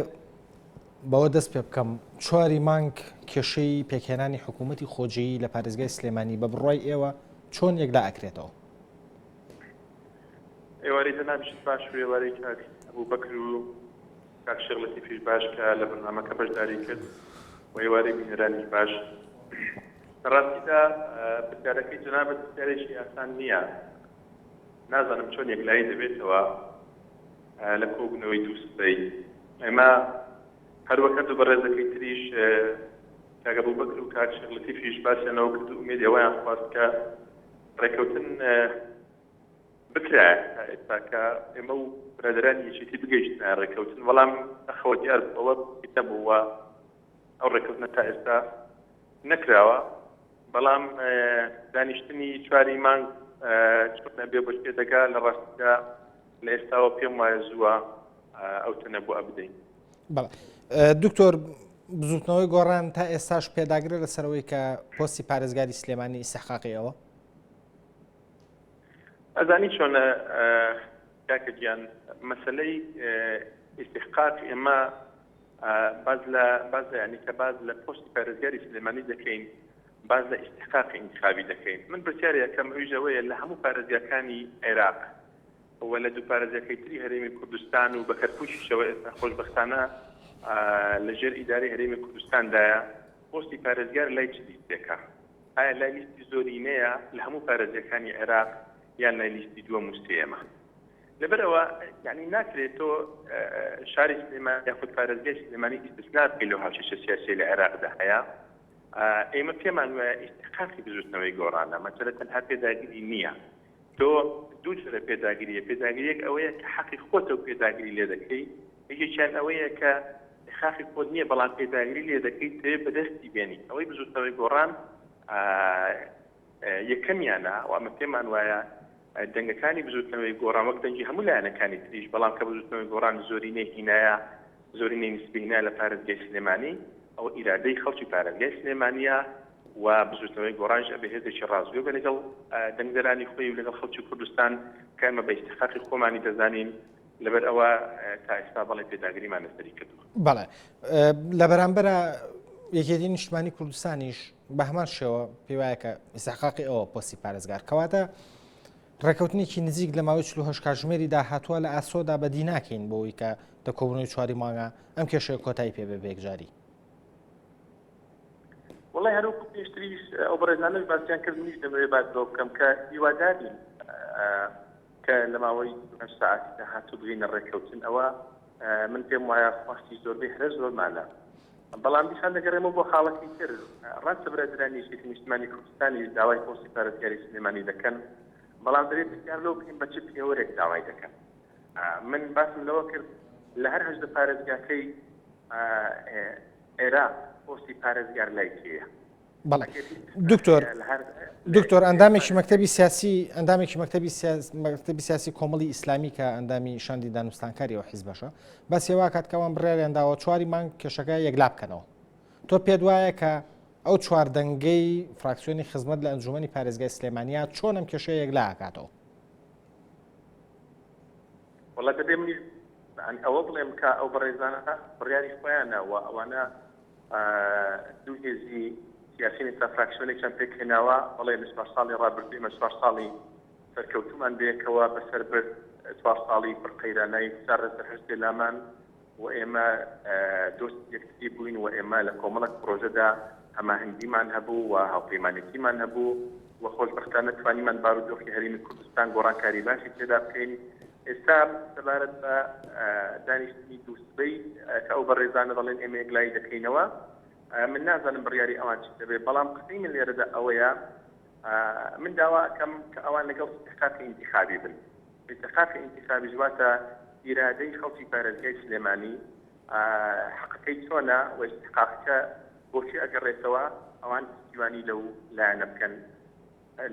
بەوە دەست پێ بکەم 4 مانگ کێشەی پێکهێنانی حکوومەتی خۆجیی لە پارێزگای سلێمانی بە بڕای ئێوە چۆن یەکلا ئەکرێتەوە ئێوارەی جەنابیشت باش و ئێوارەی کاک ئەبوو بەکر و کاک شێخ لەتیفیش باش کە لە بەرنامەکە بەشداری کرد و ئێوارەی بینەرانی باش ڕاستیدا پرسیارەکەی جەنابەت پرسیارێکی ئاسان نییە نازانم چۆن یەکلایی دەبێتەوە لە کۆبوونەوەی دوو سبەی ئێمە هەروەکە دوو بەڕێزەکەی تریش کاک ئەبوو بەکر و کاک شێخ لەتیفیش باسیانەوە کرد و ئومێدی ئەوەیان خواست کە ڕێکەوتن بکرایە تا ئێستا کە ئێمە و برادرانی یەکێتی بگەیشتنە ڕێکەوتن بەڵام ئەخەوە دیار بەوە بووە ئەو ڕێکەوتنە تا ئێستا نەکراوە بەڵام دانیشتنی 4 مانگ چۆنە بێ بەش پێ دەگا لە ڕاستیدا لە ئێستاوە پێم وایە زووە ئەو تەنە بۆ ئەبدەین دکتۆر بزوتنەوەی گۆڕان تا ئێستاش پێداگرێت لەسەرەوەی کە پۆستی پارێزگاری سلێمانی ئیستحقاقی ئەوە ئەزانی چۆنە کاکە گیان مەسەلەی ئیستحقاق ئێمە باز ینی کە باز لە پۆستی پارێزگاری سلێمانی دەکەین باز لە ئیستحقاقی انتخابی دەکەین من پرسیارە یەکەم ئەویژەوەیە لە هەموو پارێزگاکانی عێراق وە لە دوو پارێزگاکەی تری هەرێمی کوردستان و بە کەرپوشیشەوە ئێستا خۆشبەختانە لەژێر ئیداری هەرێمی کوردستاندایە پۆستی پارێزگار لای چ لیستێکە ئایا لای لیستی زۆرینەیە لە هەموو پارێزگاکانی عێراق یان لای لیستی دووە موسێمە لەبەرەوە یعنی ناکرێت تۆ شاری سلێمانی یاخود پارێزگای سلێمانی ئیستثنا بکەی لەو هاوچەشە سیاسی لە عێراقدا هەیە ئێمە پێمان وایە ئیستحقاقی بزوتنەوەی گۆڕانە مەسەلە تەنها پێداگیری نییە تۆ دوو جۆرە پێداگیریە پێداگیریەک ئەوەیە کە حەقی خۆتە و پێداگیری لێ دەکەی یەکێکیان ئەوەیە کە حەقی خۆت نییە بەڵام پێداگیری لێ دەکەی تێ بەدەستی بێنی ئەوەی بزوتنەوەی گۆڕان یەکەمیانە و ئەمە پێمان وایە دەنگەکانی بزوتنەوەی گۆڕان وەک دەنگی هەموو لایەنەکانی تریش بەڵام کە بزوتنەوەی گۆڕان زۆرینەی هینایە زۆرینەی نسبی هینایە لە پارێزگای سلێمانی ئەو ئیرادەی خەڵکی پارێزگای سلێمانیە و بزوتنەوەی گۆڕانش ئەبێ هێزێکی ڕازگۆ بە لەگەڵ دەنگدەرانی خۆی و لەگەڵ خەڵکی کوردستان کە ئێمە بە ئیستحقاقی خۆمانی دەزانین لەبەر ئەوە تا ئێستا بەڵێ پێداگریمان لەسەری کردووە بەڵێ لە بەرامبەرە یەکێتی نیشتمانی کوردستانیش بە هەمان شێوە پێ وایە کە ئیستحقاقی ئەوە پۆستی پارێزگار کەواتە ڕێکەوتنێکی نزیک لە ماوەی 48 کاتژمێری داهاتووە لە ئاسۆدا بەدی ناکەین بۆەوەی کە دەکۆبوونەوەی 4 مانگە ئەم کێشەیە کۆتایی پێ بێ بێکجاری وڵی هەروکو پێشتریش ئەو بەڕێزانەش باسییان کردنیش دەبێت باز بۆ بکەم کە هیوادارین کە لە ماوەی ساعتی داهاتوو بگەینە ڕێکەوتن ئەوە من پێم وایە خواستی زۆربەی هەر زۆرمانە بەڵام دیسان دەگەڕێمەوە بۆ خاڵەتی تر ڕاستە برادرانی یەکێتی نیشتمانی کوردستانی داوای پۆستی پارێزگاری سلێمانی دەکەن بەڵام دەبێت پرسیار لەو بکەین بە چ پێوەرێک داوای دەکەن. من باسم لەوە کرد لە هەر هەژدە پارێزگاکەی عێراق پۆستی پارێزگار لای کێیە. بەڵێ دکتۆر ئەندامێکی مەکتەبی سیاسی کۆمەڵی ئیسلامی کە ئەندامی شاندی دانوستانکاری ئەو حیزبەشە بەس ێوا کاتکەوان بڕێریانداوە 4 مانگ کێشەکە یەکلا بکەنەوە. تۆ پێت وایە کە ئەو چواردەنگەی فراکسیۆنی خزمەت لە ئەنجومەنی پارێزگای سلێمانیا چۆن ئەم کێشەیە یەکلا ئاکاتەوە؟ وڵات دەبێ منی ئەوە بڵێم کە ئەو بەڕێزانە بڕیاری خۆیانە و ئەوانە دوو هێزی سیاسین تا فراکسیۆنێکیان پێکهێناوە بەڵێ لە 4 ساڵی ڕابردووی ئێمە 4 ساڵی سەرکەوتومان بەیەکەوە بەسەر برد 4 ساڵی پڕقەیرانەی سەرڕێسەر هەرسێ لامان و ئێمە دۆست یەکتی بووین و ئێمە لە کۆمەڵک پرۆژەدا هەماهەنگیمان هەبوو و هاوپەیمانێتیمان هەبوو و خۆشبەختانە توانیمان بارودۆخی هەرێمی کوردستان گۆڕانکاری باشی تێدا بکەین. ئێستا سەبارەت بە دانیشتنی دووسبەی کە ئەو بەڕێزانە دەڵێن ئێمە یەکلایی دەکەینەوە، من نازانم بڕیاری ئەوان چ دەبێت، بەڵام قسەی من لێرەدا ئەوەیە من داوا ئەکەم کە ئەوان لەگەڵ استحقاقی انتخابی بن. استحقاقی انتخابی جواتە ئیرادەی خەڵکی پارێزگای سلێمانی حقەکەی چۆنە و استحقاقەکە بۆچی ئەگەڕێتەوە ئەوان پشتیوانی لەو لایەنە بکەن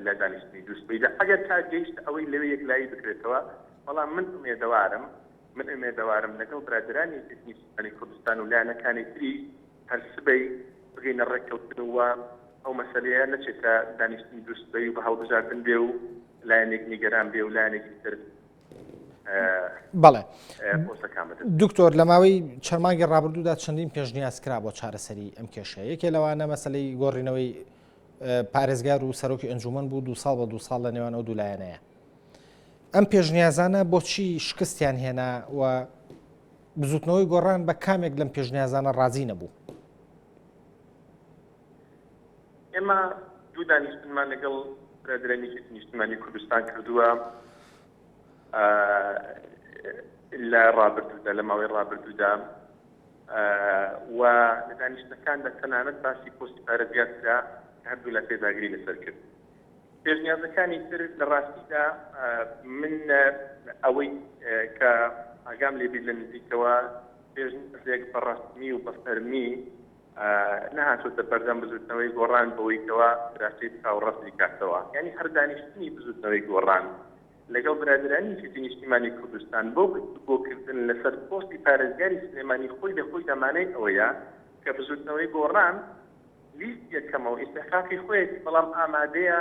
لە دانیشتنی دووسبەیدا. ئەگەر تا گەیشت ئەوەی لەوێ یەکلایی بکرێتەوە، بەڵام من ئومێدەوارم لەگەڵ برادرانی سیستمی کوردستان و لایەنەکانی تری هەر سبەی بگەینە ڕێککەوتنەوە ئەو مەسەلەیە نەچێتە دانیشتنی دووسبەی و بە هەڵبژاردن بێ و لایەنێک نیگەران بێ و لایەنێکی تر. بەڵێ دکتۆر لە ماوەی چەرمانگی ڕابردوودا چەندین پێشنیاز کرا بۆ چارەسەری ئەم کێشەیە. یەکێ لەوانە مەسەلەی گۆڕینەوەی پارێزگار و سەرۆکی ئەنجومەن بوو 2 ساڵ بە 2 ساڵ لە نێوان ئەو دوو لایەنەیە. ئەم پێشنیازانە بۆچی شکستیان هێنا و بزوتنەوەی گۆڕان بە کامێک لەم پێشنیازانە ڕازی نەبوو؟ ئێمە دوو دانیشتنمان لەگەڵ برادرانی نیشتیمانی کوردستان کردووە لە ڕابردوودا لە ماوەی ڕابردوودا و لە دانیشتەکاندا تەنانەت باسی پۆستی پارێزگارکرا کە هەردوو لە پێداگیری لەسەر کرد. پێشنیازەکانی تر لە ڕاستیدا من ئەوەی کە ئاگام لێبی لە نزیکەوە پێشنیازێک بەڕاستمی و بەفەرمی نەهاتوتە بەردەم بزوتنەوەی گۆڕان بەوەیکەوە دراستەی چاوەڕەتی کاتەوە. یعنی هەر دانیشتنی بزوتنەوەی گۆڕان لەگەڵ برادرانی نیشتیمانی کوردستان بۆ گفتگۆکردن لەسەر پۆستی پارێزگاری سلێمانی خۆی لە خۆی دەمانێت ئەوەیە کە بزوتنەوەی گۆڕان لیست یەکەمەوە ئیستحقاقی خۆیەتی، بەڵام ئامادەیە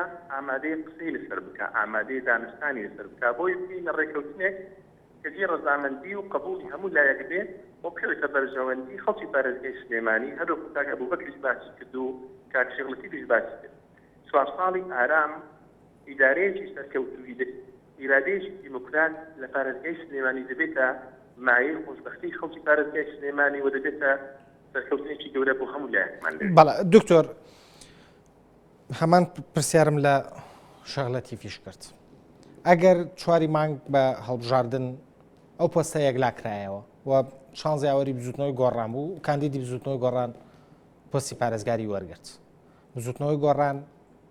قسەی لەسەر بکە، ئامادەیە دانستانی لەسەر بکە بۆی بکەینە ڕێکەوتنێک کە جێ ڕەزامەندی و قبوڵی هەموو لایەک بێت بۆ بکەوێتە بەرژەوەندی خەڵکی پارێزگای سلێمانی. هەروەکو کاک ئەبوبەکریش باسی کرد و کاک شێخڵەتیبیش باسی کرد. 4 ساڵی ئارام ئیدارەیەکی سەرکەوتووی ئیرادەیەکی دیموکرات لە پارێزگای سلێمانی دەبێتە مایەی خۆشبەختی خەڵکی پارێزگای سلێمانی و دەبێتە سەرکەوتنێکی گەورە بۆ هەموو لایەکمان. بەڵێ دکتۆر، هەمان پرسیارم لە شەغلەتیفیش کرد. ئەگەر 4 مانگ بە هەڵبژاردن ئەو پۆستە یەکلا کرایەوە و شانزی ئاوەری بزوتنەوەی گۆڕان بوو، کاندیدی بزوتنەوەی گۆڕان پۆستی پارێزگاری وەرگرت. بزوتنەوەی گۆڕان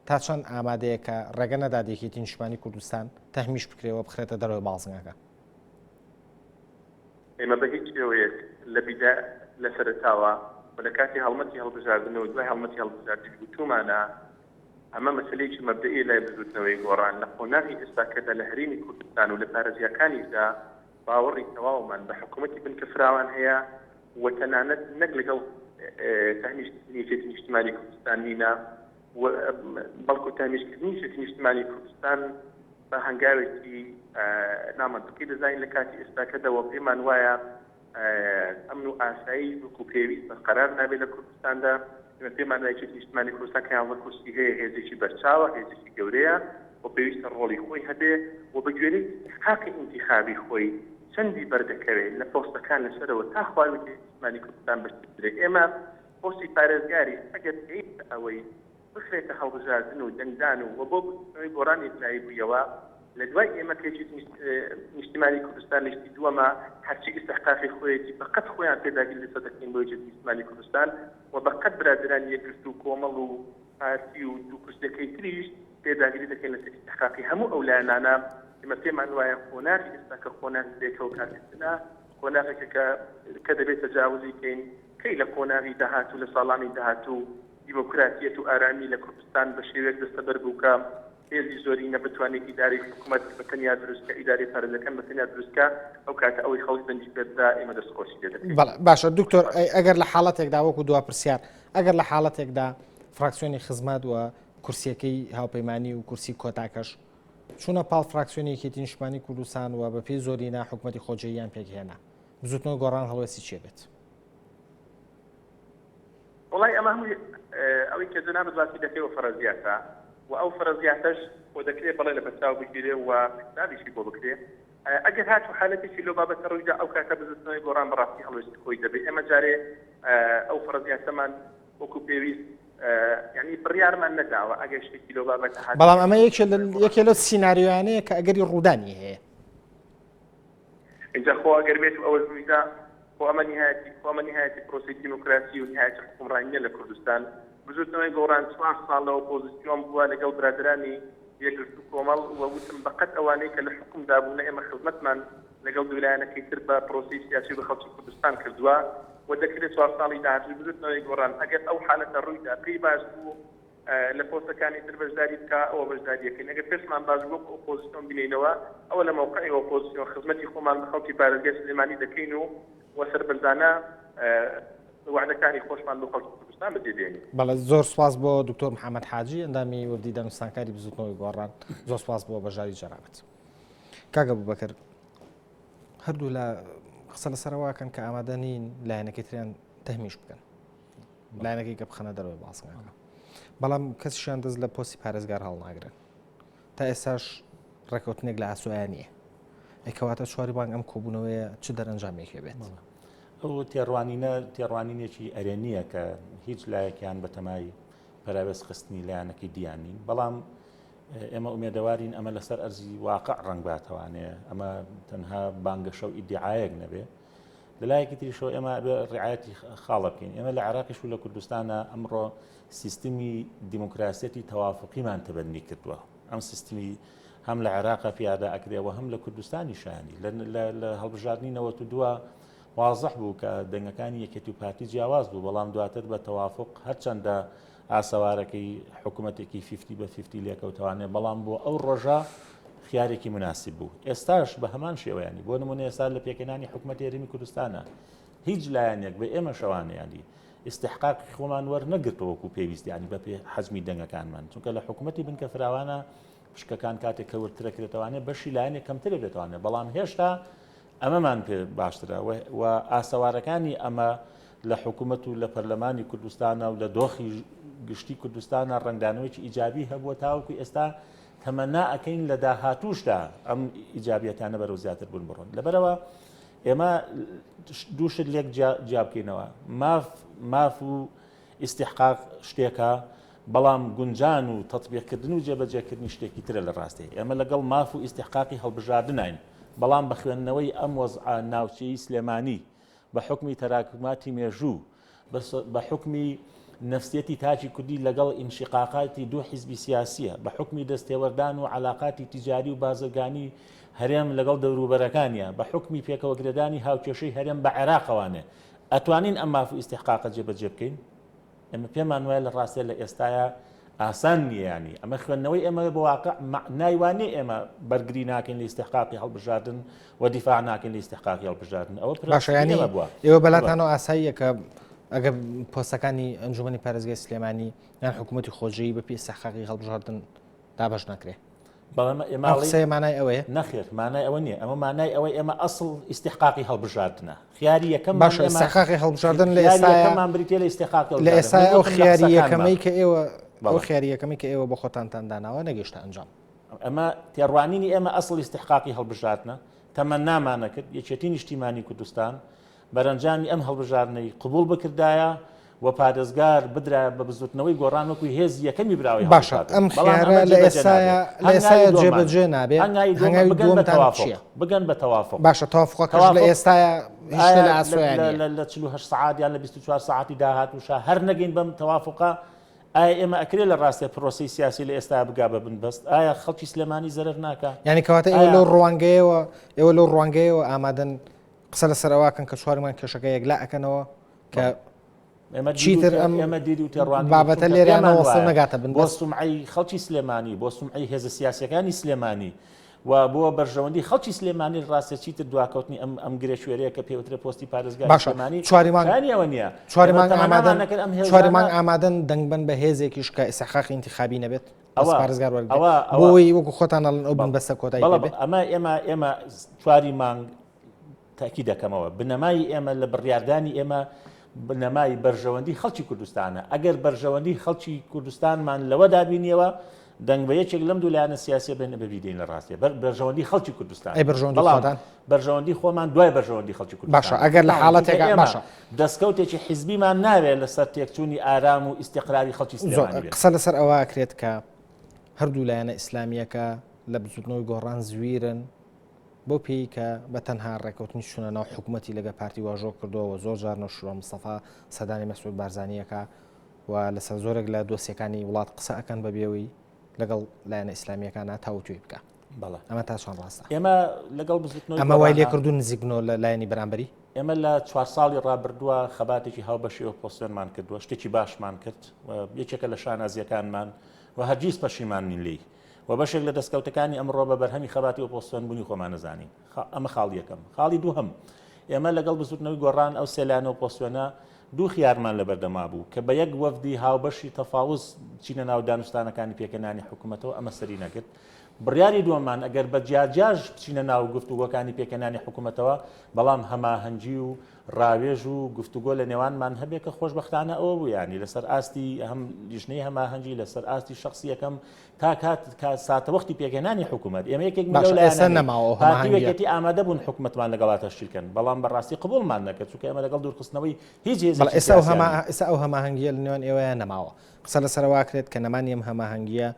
تا چەند ئامادەیە کە ڕێگە نەدادێکێتی نیشتیمانی کوردستان تەحمیش بکرێەوە بخرێتە دەرەوەی باڵزنگەکە؟ ئێمە بە هیچ شێوەیەک لە سەرتاوە و لە کاتی هەڵمەتی هەڵبژاردنەوە دوای هەڵمەتی هەڵبژاردنی وتومانە ئەمە مەسلەیەکی مەبدەئی لای بزوتنەوەی گۆڕان لە قۆناغی ئێستاکەدا لە هەرێمی کوردستان و لە پارێزیەکانیشدا باوەڕی تەواومان بە حکوومەتی بنکەفراوان هەیە و تەنانەت نەک لەگەڵ تەحمیشکردنی نیشتیمانی کوردستان نینە بەڵکو تامیشکردنی نیشتیمانی کوردستان بە هەنگاوێکی نامەنطقی دەزانین لە کاتی ئێستاکەدەوە پێمان وایە ئەمن و ئاسایی وەکو پێویست بەقەرار نابێت لە کوردستاندا. پێمان وایە نیشتیمانی کوردستان کە یاڵە کورسی هەیە هێزێکی بەرچاوە، هێزێکی گەورەیە و پێویستە ڕۆڵی خۆی هەبێ و بە گوێرەی حەقی ئینتیخابی خۆی چەندی بەردەکەوێت لە پۆستەکان لەسەرەوە تا خواوەتی نیشتیمانی کوردستان بەشتی بدرێت. ئێمە پۆستی پارێزگاری ئەگەر پێویستە ئەوەی بخرێتە هەڵبژاردن و دەنگدان و بۆ بزوتنەوەی گۆڕان یەکلایی بوویەوە لە دوای ئێمە کێکی نیشتیمانی کوردستان نیشتی دووەمە هەرچی ئیستحقاقی خۆیەتی بەقەت خۆیان پێداگیر لەسەر دەکەین بۆ یەکێتی نیشتیمانی کوردستان و بەقەت برادرانی یەکگرت و کۆمەڵ و پارتی و دوو کوردستەکەی تریش پێداگیری دەکەین لە استحقاقی هەموو ئەو لایەنانە ئێمە پێمان وایە خۆناغی ئێستا کە خۆناغی دێکەوە کاتێکنا خۆناغێکە کە دەبێت تەجاوزی بکەین کەی لە خۆناغی داهاتوو لە ساڵانی داهاتوو دیموکراتیەت و ئارامی لە کوردستان بە شێوەیەک دەستەبەر بووکە هێزی زۆری نەبتوانێت ئیداری حکوومەت بەتەنیا دروستکە ئیداری پارێزەکان بەتەنیا دروستکە ئەو کاتە ئەوەی خەڵک بەندی پێدا ئێمە دەستخۆشی لێ دەکەین. باشە دکتۆر ئەگەر لە حاڵەتێکدا وەکو دوا پرسیار ئەگەر لە حاڵەتێکدا فراکسیۆنی خزمەت و کورسیەکەی هاوپەیمانی و کورسی کۆتاکەش چوونە پاڵ فراکسیۆنێکێتی نیشتمانی کوردستان و بە پێی زۆرینا حکوومەتی خۆجێییان پێکهێنا بزوتنەوە گۆڕان هەڵوێستی چێ بێت؟ وڵای ئەمە هەمووی ئەوەی کە جەناب باسی دەکەیەوە فەرەزیاتە و ئەو فەرەزیاتەش بۆ دەکرێت بەڵێ لە بەرچاو بگیرێ و حسابیشی بۆ بکرێ ئەگەر هاتوو حالەتێکی لۆ بابەتە ڕوویدا ئەو کاتە بزوتنەوەی گۆڕان بەڕاستی هەڵوێستی خۆی دەبێت ئێمە جارێ ئەو فەرەزیاتەمان وەکو پێویست یعنی بڕیارمان نەداوە ئەگەر شتێکی لۆ بابەتە هات بەڵام ئەمە یەکێ لە سیناریۆیانەیە کە ئەگەری ڕوودانی هەیە اینجا خۆ ئەگەر بێت ئەوە ڕوویدا خۆ ئەمە نهایەتی پرۆسی دیموکراسی و نهایەتی حکومڕانیە لە کوردستان بزوتنەوەی گۆڕان 4 ساڵەوە ئۆپۆزیسیۆن بووە لەگەڵ برادرانی یەکگرت و کۆمەڵ و وتم بەقەت ئەوانەی کە لە حکومدا بوون ئێمە خزمەتمان لەگەڵ دوولایەنەکەی تر بە پرۆسی سیاسی بە خەڵکی کوردستان کردووە و دەکرێت 4 ساڵی داهاتوو بزوتنەوەی گۆڕان ئەگەر ئەو حالەتە ڕوویدا پێی باش بوو لە پۆستەکانی تر بەشداری بکە ئەوە بەشداریەکەین ئەگەر پێشمان باش بوو ئۆپۆزیسیۆن بینینەوە ئەوە لە موقعی ئۆپۆزیسیۆن خزمەتی خۆمان بە خەڵکی پارێزگای سلێمانی دەکەین و سەربەردانە وعدەکانی خۆشمان بۆ خەڵکی کوردستان بەجێدێنین. بەڵێ زۆر سواس بۆ دکتۆر محەممەد حاجی ئەندامی وردی دانوستانکاری بزوتنەوەی گۆڕان زۆر سواس بۆ بەژاری جەرابەت. کاگە بووبەکر هەردوو لە قسە لەسەرەوەکەن کە ئامادەنین لایەنەکەی تریان تەهمیش بکەن لایەنەکەی کە بخەنە دەرەوەی باسنگەکە بەڵام کەسیشیان دەست لە پۆستی پارێزگار هەڵناگرن تا ئێستاش ڕێکەوتنێک لە ئاسۆیانیە ئەیکەواتە چواری بانگ ئەم کۆبوونەوەیە چ دەرەنجامێکێ بێت؟ ئەو تێڕوانینە ئەرێنیە کە هیچ لایەکیان بە تەمای پەراوێز خستنی لایەنەکەی دیانین بەڵام ئێمە ئومێدەوارین ئەمە لەسەر ئەرزی واقع ڕنگ باتەوانێ ئەمە تەنها بانگەشە و ئیدعایەک نەبێ لەلایەکی تریشەوە ئێمە ڕعایەتی خاڵە بکەین ئێمە لە عێراقیش و لە کوردستانە ئەمڕۆ سیستمی دیموکراسیەتی تەوافقیمان تەبەنی کردووە ئەم سیستمی هەم لە عێراقا پیادا ئەکرێەوە هەم لە کوردستانی شانی لە هەڵبژاردنینەوە دووە واضح بوو کە دەنگەکانی یەکێتی و پارتی جیاواز بوو بەڵام دواتر بە تەوافق هەرچەندە ئاسەوارەکەی حکوومەتێکی 50/50 لێکەوتوانێ بەڵام بۆ ئەو ڕۆژە خیارێکی مناسب بوو ئێستاش بە هەمان شێوەیانی بۆ نمونە ئێستا لە پێکەنانی حکوومەتی هەرێمی کوردستانە هیچ لایەنێک بە ئێمە شەوانیانی استحقاقی خۆمان وەرنەگرتەوەکو پێویستیانی بە پێ حەزمی دەنگەکانمان چونکە لە حکوومەتی بنکە فراوانە پشکەکان کاتێک کەورترەکرێتوانێت بەشی لایەنێک کەمترە بێتوانێت بەڵام هێشتا ئەمەمان پێ باشترە و ئاسەوارەکانی ئەمە لە حکوومەت و لە پەرلەمانی کوردستانە و لە دۆخی گشتی کوردستانە ڕنگدانەوەیکی ئیجابی هەبووە تاوەکو ئێستا تەمەنا ئەەکەین لە داهاتووشدا ئەم ئیجابیەتانە بەرەو زیاتر بوون بڕۆن لەبەرەوە ئێمە دووشت لێک جیابکەینەوە ماف و ئیستیحقاق شتێکە بەڵام گونجان و تەطبیقکردن و جێبەجێکردنی شتێکی ترە لە ڕاستەیە ئێمە لەگەڵ ماف و ئیستیحقاقی هەڵبژاردنین بەڵام بە خوێندنەوەی ئەم وەزع ناوچەی سلێمانی بە حکمی تەراکماتی مێژوو بە حکمی نفسیەتی تاجی کوردی لەگەڵ ئینشقاقاتی دوو حیزبی سیاسیە بە حکمی دەستێوەردان و علاقاتی تیجاری و بازرگانی هەرێم لەگەڵ دەوروبەرەکانیە بە حکمی پێکەوەگرێدانی هاوکێشەی هەرێم بە عێراقەوانێ ئەتوانین ئەم ماف و ئیستیحقاقە جێبەجێ بکەین ئێمە پێمان وایە لە ڕاستە لە ئێستاە ئاسان نییانی ئەمە خوێندنەوەی ئێمە بە واقع نایوانێ ئێمە بەرگری ناکەین لە ئیستیحقاقی هەڵبژاردن و دیفاع ناکەین لە ئیستیحقاقی هەڵبژاردن ئەوە باشەیانی ئێوە بەلاتانەوە ئاساییە کە ئەگەر پۆستەکانی ئەنجومەنی پارێزگای سلێمانی یان حکوومەتی خۆجێیی بە پێی ئیستیحقاقی هەڵبژاردن دابەش ناکرێ بەڵام قسەی مانای ئەوەیە نەخێر مانای ئەوە نییە ئەمە مانای ئەوەی ئێمە ئەسڵ ئیستیحقاقی هەڵبژاردنە خیاری یەکەم باشە ئیستیحقاقی هەڵبژاردن لە ئێستامان بریتێ لە ئیستیحقاقی لە ئێستا ئەو خیاری یەکەمەی کە ئێوە ئەو خیاری یەکەمی کە ئێوە بە خۆتانتان داناوە نەگەیشتە ئەنجام ئەمە تێڕوانینی ئێمە ئەسڵ ئیستیحقاقی هەڵبژاردنە تەمە نامانە کرد یەکێتی نیشتیمانی کوردستان بەرەنجامی ئەم هەڵبژاردنەی قبول بکردایە و پادەزگار بدرا بە بزوتنەوەی گۆڕانوەکوی هێز یەکەمی براوی باشە ئەم خیارە لە ئێستاە جێبەجێ نابێت هەنگاوی دووەمتان چییە بگەن بە تەوافق باشە تەوافقەکەش لە ئێستاە هیچ لە ئاسۆیانە لە 48 سعات یان لە 24 ساعتی داهاتووشە هەر نەگەین بەم تەوافقە ئایا ئێمە ئەکرێ لە ڕاستە پرۆسی سیاسی لە ئێستا بگا بە بنبەست ئایا خەڵکی سلێمانی زەرەر ناکە یعنی کەواتە ئێوە لەو ڕوانگەیەوە ئامادەن قسە لەسەر ئەوواکەن کە چوارمان کێشەکە یەکلا ئەەکەنەوە کە چیتر ئێمە دیری و تێڕوانی بابەتە لێرانەوە وەسڵ نەگاتە بن بۆ سومعی خەڵکی سلێمانی بۆ سومعی هێزە سیاسەکانی سلێمانی و بۆ بەرژەوەندی خەڵکی سلێمانی ڕاستە چیتر دواکەوتنی ئەم گرێشوێرەیە کە پێوترە پۆستی پارێزگای سلێمانی چواریمان نییە چواریمان ئامادەن دەنگبن بە هێزێکیش کە ئیسحاقی انتخابی نەبێت پارێزگار بۆی وەکو خۆتانەڵن ئەو بنبەستە کۆتایی ئەمە ئێمە چواری مانگ تاکی دەکەمەوە بنەمای ئێمە لە بڕیاردانی ئێمە بنەمای بەرژەوەندی خەڵکی کوردستانە ئەگەر بەرژەوەندی خەڵکی کوردستانمان لەوە دابینیەوە دەنگ بە یەکێک لەم دوولایەنە سیاسی بێنە ببیدەین لە ڕاستیە بەرژەوەندی خەڵکی کوردستان بەرژەوەندی خۆمان دوای بەرژەوەندی خەڵکی کوردستان باشە ئەگەر لە حاڵەتێکا باشە دەستکەوتێکی حیزبیمان ناوێت لەسەر تێکچوونی ئارام و ئیستیقراری خەڵکی سلێمانی قسە لەسەر ئەوە ئەکرێت کە هەردوو لایەنە ئیسلامیەکە لە بزوتنەوەی گۆڕان زویرن بۆ پێی کە بە تەنها ڕێکەوتنی چوونەناو حکوومەتی لەگە پارتی واژۆ کردەوە زۆر جار نەشوڕە مستەفا سەدانی مەسعود بارزانیەکە و لەسەر زۆرێک لە دۆسیەکانی وڵات قسە ئەەکەن بەبێەوەی لەگەڵ لایەنە ئیسلامیەکانە تاوتوێ بکە ئەمە تا چۆن ڕاستە ئێمە لەگەڵ بزوتنەوەی ئەمە وای لێکردو نزیک بنەوە لە لایەنی بەرامبەری ئێمە لە 4 ساڵی ڕابردووە خەباتێکی هاوبەشی ئۆپۆزسیۆنمان کردووە شتێکی باشمان کرد یەکێکە لە شانازیەکانمان و هەرگیز پەشیمان نین لێی و بەشێک لە دەستکەوتەکانی ئەمڕۆ بە بەرهەمی خەباتی ئۆپۆزسیۆن بوونی خۆمان نەزانین ئەمە خاڵ یەکەم خاڵی دووهەم ئێمە لەگەڵ بزوتنەوەی گۆڕان ئەو سێلانە ئۆپۆزسیۆنە دوو خیارمان لە بەردەما بوو کە بە یەک وەفدی هاوبەشی تەفاوز چینە ناو دانوستانەکانی پێکەنانی حکوومەتەوە ئەمە سەری نەکرد بڕیاری دووەمان ئەگەر بە جیاجاژ بچینە ناو گفتوگۆکانی پێکەنانی حکوومەتەوە بەڵام هەماهەنگی و ڕاوێژ و گفتوگۆ لە نێوانمان هەبێت کە خۆشبەختانە ئەوە بوو ینی لەسەر ئاستی هەم لیژنەی هەماهەنگی لەسەر ئاستی شخصیەکەم تا کات ساتە وەختی پێکەنانی حکوومەت ئێمە یەکێک پارتیوێکەتی ئامادە بوون حکوومەتمان لەگەڵاتە شیرکەن بەڵام بەڕاستی قبولمان نەکرد چونکە ئێمە لەگەڵ دوورخستنەوەی هیچ ئێستا ئەو هەماهەنگیە لە نێوان ئێوەیە نەماوە قسە لەسەرەوە کرێت کە نەمانی ئەم هەماهەنگیە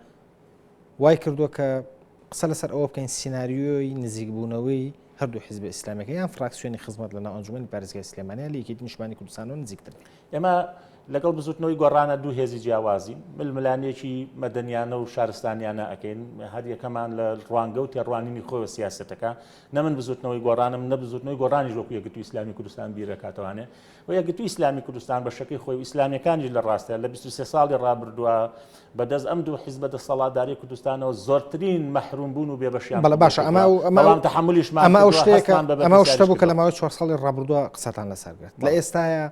وای کردووە کە قسە لەسەر ئەوە بکەین سیناریۆی نزیکبوونەوەی هەردوو حیزب ئیسلامیەکە یان فراکسیۆنی خزمەت لەناو ئەنجومەنی پارێزگای سلێمانیە لە یەکێتی نیشتمانی کوردستانەوە نزیکتر ئێمە لەگەڵ بزوتنەوەی گۆڕانە دوو هێزی جیاوازی ململانێکی مەدەنیانە و شارستانیانە ئەکەین هەر یەکەمان لە ڕوانگە و تێڕوانینی خۆی سیاسەتەکە نە من بزوتنەوەی گۆڕانم نە بزوتنەوەی گۆڕانی ژۆک یەکگرتووی ئیسلامی کوردستان بیرەکاتەوانێ و یەکگرتووی ئیسلامی کوردستان بە شەکەی خۆی ئیسلامیەکانی لە ڕاستە لە 23 ساڵی ڕابردووە بەدەست ئەم دوو حیزبە دەسەڵاتداری کوردستانەوە زۆرترین مەحروم بوون و بێبەشیان بەڵێ باشە ئەمە تحملیشمان ئەمە ئەو شتە بوو کە لە ماوەی 4 ساڵی ڕابردووە قسەتان لەسەر گرت لە ئێستاە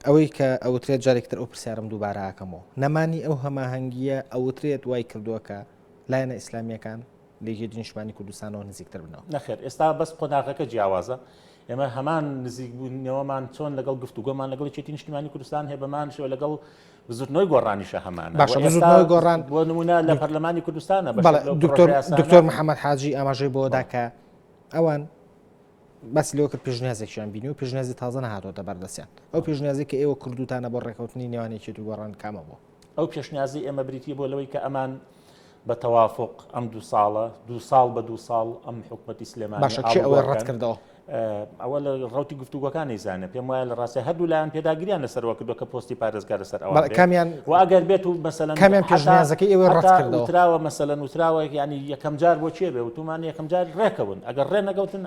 ئەوەی کە ئەوترێت جارێکتر ئەو پرسیارم دووبارە ئاکەمەوە نەمانی ئەو هەماهەنگیە ئەوترێت وای کردووە کە لایەنە ئیسلامیەکان لە یەکێتی نیشتمانی کوردستانەوە نزیکتر بنەوە نەخێر ئێستا بەس قۆناغەکە جیاوازە ئێمە هەمان نزیک بوونەوەمان چۆن لەگەڵ گفتوگۆمان لەگەڵ یەکێتی نیشتمانی کوردستان هەیە بەمانشەوە لەگەڵ بزوتنەوەی گۆڕانیشە هەمانە باشە بزوتنەوەی گۆڕان بۆ نمونە لە پەرلەمانی کوردستانە دکتۆر محەممەد حاجی ئاماژەی بۆدا کە ئەوان باسی لەوە کرد پێشنیازێکیان بینی و پێشنیازی تازە نهاتۆتە بەردەستیان ئەو پێشنیازی کە ئێوە کردوتانە بۆ ڕێکەوتنی نێوانێکی و گۆڕان کامە بوو ئەو پێشنیازی ئێمە بریتی بۆ لەوەی کە ئەمان بە تەوافق ئەم دو ساڵە دو ساڵ بە دو ساڵ ئەم حکوومەتی سلێمانی باشە چی ئەوە ڕەت کردەوە ئەوە لە ڕوتی گفتوگۆکانی زانە پێم وایە لە ڕاستی هەردوو لایەن پێداگیریان لەسەرەوە کردووە کە پۆستی پارێزگار لەسەر ئەوە کامیان و ئەگەر بێت و مەسەلەن کامیان پێشنیازەکەی ئێوە ڕەت کردەوە وتراوە مەسەلەن وتراوە ینی یەکەم جار بۆ چێ بێ وتومان یەکەم جار ڕێکەون ئەگەر ڕێ نەگەوتن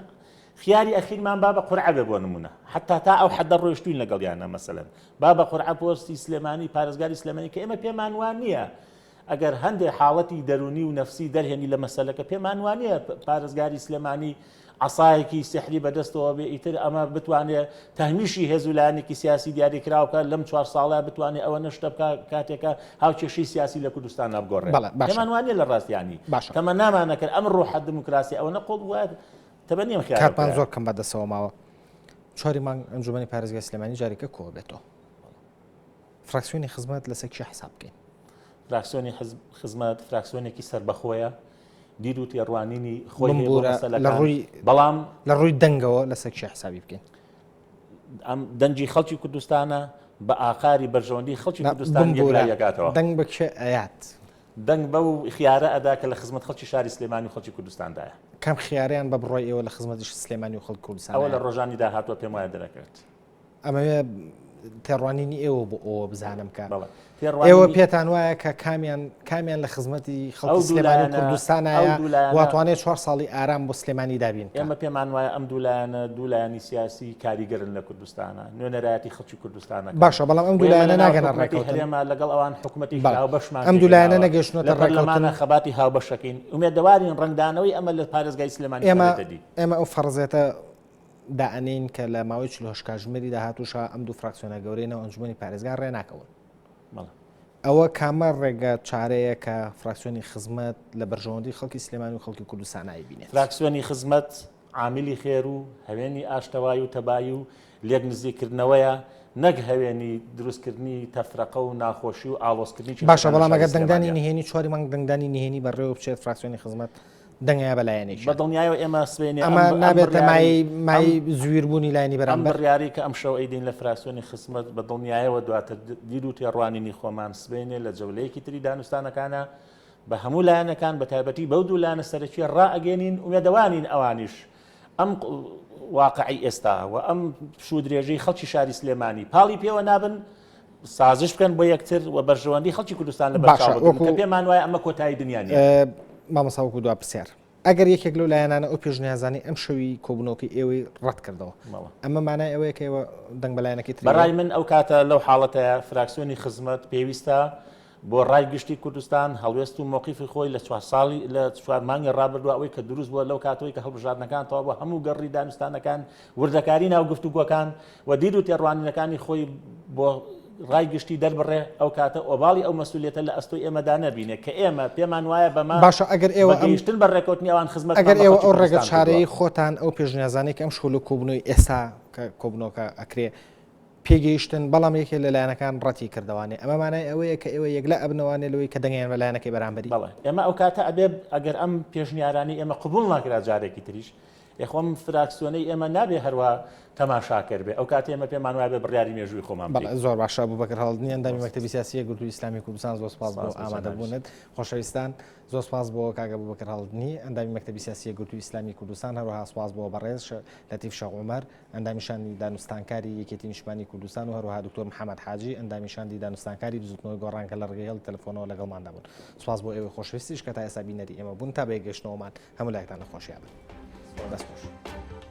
خیاری ئەخیرمان با بە قورعە بێ بۆ نمونە حتا تا ئەو حەدە ڕۆیشتوین لەگەڵیانە مەسەلەن با بە قورعە پۆستی سلێمانی پارێزگاری سلێمانی کە ئێمە پێمان وان نییە ئەگەر هەندێک حاڵەتی دەرونی و نەفسی دەرهێنی لە مەسەلەکە پێمان وان نییە پارێزگاری سلێمانی عسایەکی سحری بەدەستەوە بێ ئیتر ئەمە بتوانێت تەهمیشی هێزولایەنێکی سیاسی دیاریکراوکە لەم 4 ساڵە بتوانێت ئەوە نەشتە بکە کاتێکە هاوکێشی سیاسی لە کوردستان نابگۆڕێت پێمان وانە لە ڕاستیانی تەمە نامانەکرد ئەم ڕۆحە دموکراسی ئەوە نەقۆڵ وایە تەبەنیم خیال کاتمان زۆر کەم بەدەستەوە ماوە چواری مانگ ئەنجومەنی پارێزگای سلێمانی جارێکە کۆ بێتەوە فراکسیۆنی خزمەت لەسەر چی حساب بکەین فراکسیۆنی خزمەت فراکسیۆنێکی سربەخۆیە دید و تێڕوانینی خۆی بەڵام لە ڕووی دەنگەوە لەسەر چی حسابی بکەین ئەم دەنجی خەڵکی کوردستانە بە ئاخاری بەرژەوەندی خەڵکی کوردستان یەکاتەوە دەنگ بکشە ئەیات دەنگ بەو خیارە ئەدا کە لە خزمەت خەڵکی شاری سلێمانی و خەڵکی کوردستاندایە کەم خیاریان بە بڕۆی ئێوە لە خزمەتیش سلێمانی و خەڵک کوردستان ئەوە لە ڕۆژانی داهاتوە پێم وایە دەرەکەوێت ئەمەوێ تێڕوانینی ئێوە بۆ ئەوە بزانم کە بەڵێ ئێوە پێتان وایە کە کامیان لە خزمەتی خەڵکی سلێمانی کوردستانایە واتوانێت 4 ساڵی ئارام بۆ سلێمانی دابین. ئێمە پێمان وایە ئەم دوولایانی سیاسی کاریگەرن لە کوردستانە نوێنەرایەتی خەڵکی کوردستانە باشە بەڵام ئەم دوولایەنە ناگەنە ڕێکەوتن هەرێمە لەگەڵ ئەوان حکوومەتی بەشمان ئەم دوولایەنە نەگەشتنەوە ڕێکەوتنە خەباتی هاوبەشەکەین ئومێدەوارین ڕنگدانەوەی ئەمە لە پارێزگای سلێمانی ئێمە ئەو فەرزێتە دائنین کە لە ماوەی 40 کاتژمێری داهاتووشە ئەم دوو فراکسیۆنە گەورەیەوە ئەنجومەنی پارێزگا ڕێناکەون. ئەوە کامە ڕێگە چارەیە کە فراکسیۆنی خزمەت لە بەرژەوەندی خەڵکی سلێمانی و خەڵکی کوردستانایی بینێت. فراکسیۆنی خزمەت عاملی خێر و هەوێنی ئاشتەوای و تەبایی و لێک نزیکردنەوەیە نەک هەوێنی دروستکردنی تەفرەقە و ناخۆشی و ئاڵۆزکردنی. باشە بەڵام ئەگەر دەنگدانی نهێنی 4 مانگ دەنگدانی نهێنی بەڕێوە بچێت فراکسیۆنی خزمەت دەنگیا بەلایەنێکی بەدڵنیایەوە ئێمە سوێنێ ئەمە نابێتە مای زویربوونی لایانی بەرامبەر بڕیاری کە ئەم شەو ئەیدین لە فراکسیۆنی خزمەت بە دڵنیایەوە دواتە دید و تێڕوانینی خۆمان سبێنێ لە جەولەیەکی تری دانوستانەکانە بە هەموو لایەنەکان بە تایبەتی بەو دوو لایەنە سەرەکی ڕائەگەێنین ومێدەوانین ئەوانیش ئەم واقعی ئێستا و ئەم شودرێژەی خەڵکی شاری سلێمانی پاڵی پێوە نابن سازش بکەن بۆ یەکتر و بەرژەوەندی خەڵکی کوردستان لە بەرچاو بکەن کە پێمان وایە ئەمە کۆتایی دنیا نیە. مامەساوەکو دوا پرسیار ئەگەر یەکێک لەو لایەنانە ئەو پێشنیازانی ئەم شەوی کۆبوونەوەی ئێوەی ڕەت کردەوە ئەمە مانای ئەوەیە کە ئێوە دەنگ بەلایەنەکەی بەڕای من ئەو کاتە لەو حاڵەتەیە فراکسیۆنی خزمەت پێویستە بۆ ڕای گشتی کوردستان هەڵوێست و موقیفی خۆی لە 4 ساڵی لە 4 مانگی ڕابردووە ئەوەی کە دروست بووە لەو کاتەوەی کە هەڵبژاردنەکانەوە بۆ هەموو گەڕی دانوستانەکان وردەکاری ناو گفتوگۆکان و دید و تێڕوانینەکانی خۆی بۆ ڕای گشتی دەربڕێ ئەو کاتە ئۆباڵی ئەو مەسئولیەتە لە ئەستۆی ئێمەدا نەبینێ کە ئێمە پێمان وایە بەما باشە ئەگەر ئێوە گەیشتن بە ڕێکەوتنی ئەوان خزمەت ئەگەر ئێوە ئەو ڕێگە چارەی خۆتان ئەو پێشنیازانەی کە ئەم شۆلە کۆبوونەوەی ئێستا کە کۆبنەوەکە ئەکرێ پێگەیشتن بەڵام یەکێ لە لایەنەکان ڕەتی کردوانێ ئەمە مانای ئەوەیە کە ئێوە یەکلا ئەبنەوانێ لەوەی کە دەنگیان بە لایەنەکەی بەرامبەری بەڵێ ئێمە ئەو کاتە ئەبێ ئەگەر ئەم پێشنیارانی ئێمە قبول ناکرا جارێکی تریش یخۆم فراکسیۆنەی ئێمە نابێ هەروە تەماشاکرد بێ ئەو کاتی ئێمە پێمان وایە بە بڕیاری مێژووی خۆمان زۆر باشە بوو بەکر هەڵدنی ئەندامی مەکتەبی سیاسی یەکگرتووی ئیسلامی کوردستان زۆر سپاس بۆ ئامادەبوونت خۆشەویستان زۆر سپاس بۆ کاگە بوو بەکر هەڵدنی ئەندامی مەکتەبی سیاسی یەکگرتووی ئیسلامی کوردستان هەروەها سپاس بۆ بەڕێز لەتیف شەعومەر ئەندامیشانی دانوستانکاری یەکێتی نیشتمانی کوردستان و هەروەها دکتۆر محەممەد حاجی ئەندامیشاندی دانوستانکاری دزوتنەوەی گۆڕانکە لە ڕێگەی هەڵ تەلەفۆنەوە لەگەڵماندا بوون سپاس بۆ ئێوەی خۆشەویستیش کە تا ئێستا بینەری ئێمە بوون تا بەیەگەشتنەوەمان هەموو لایەکتان نەخۆشییابن دەست خۆش.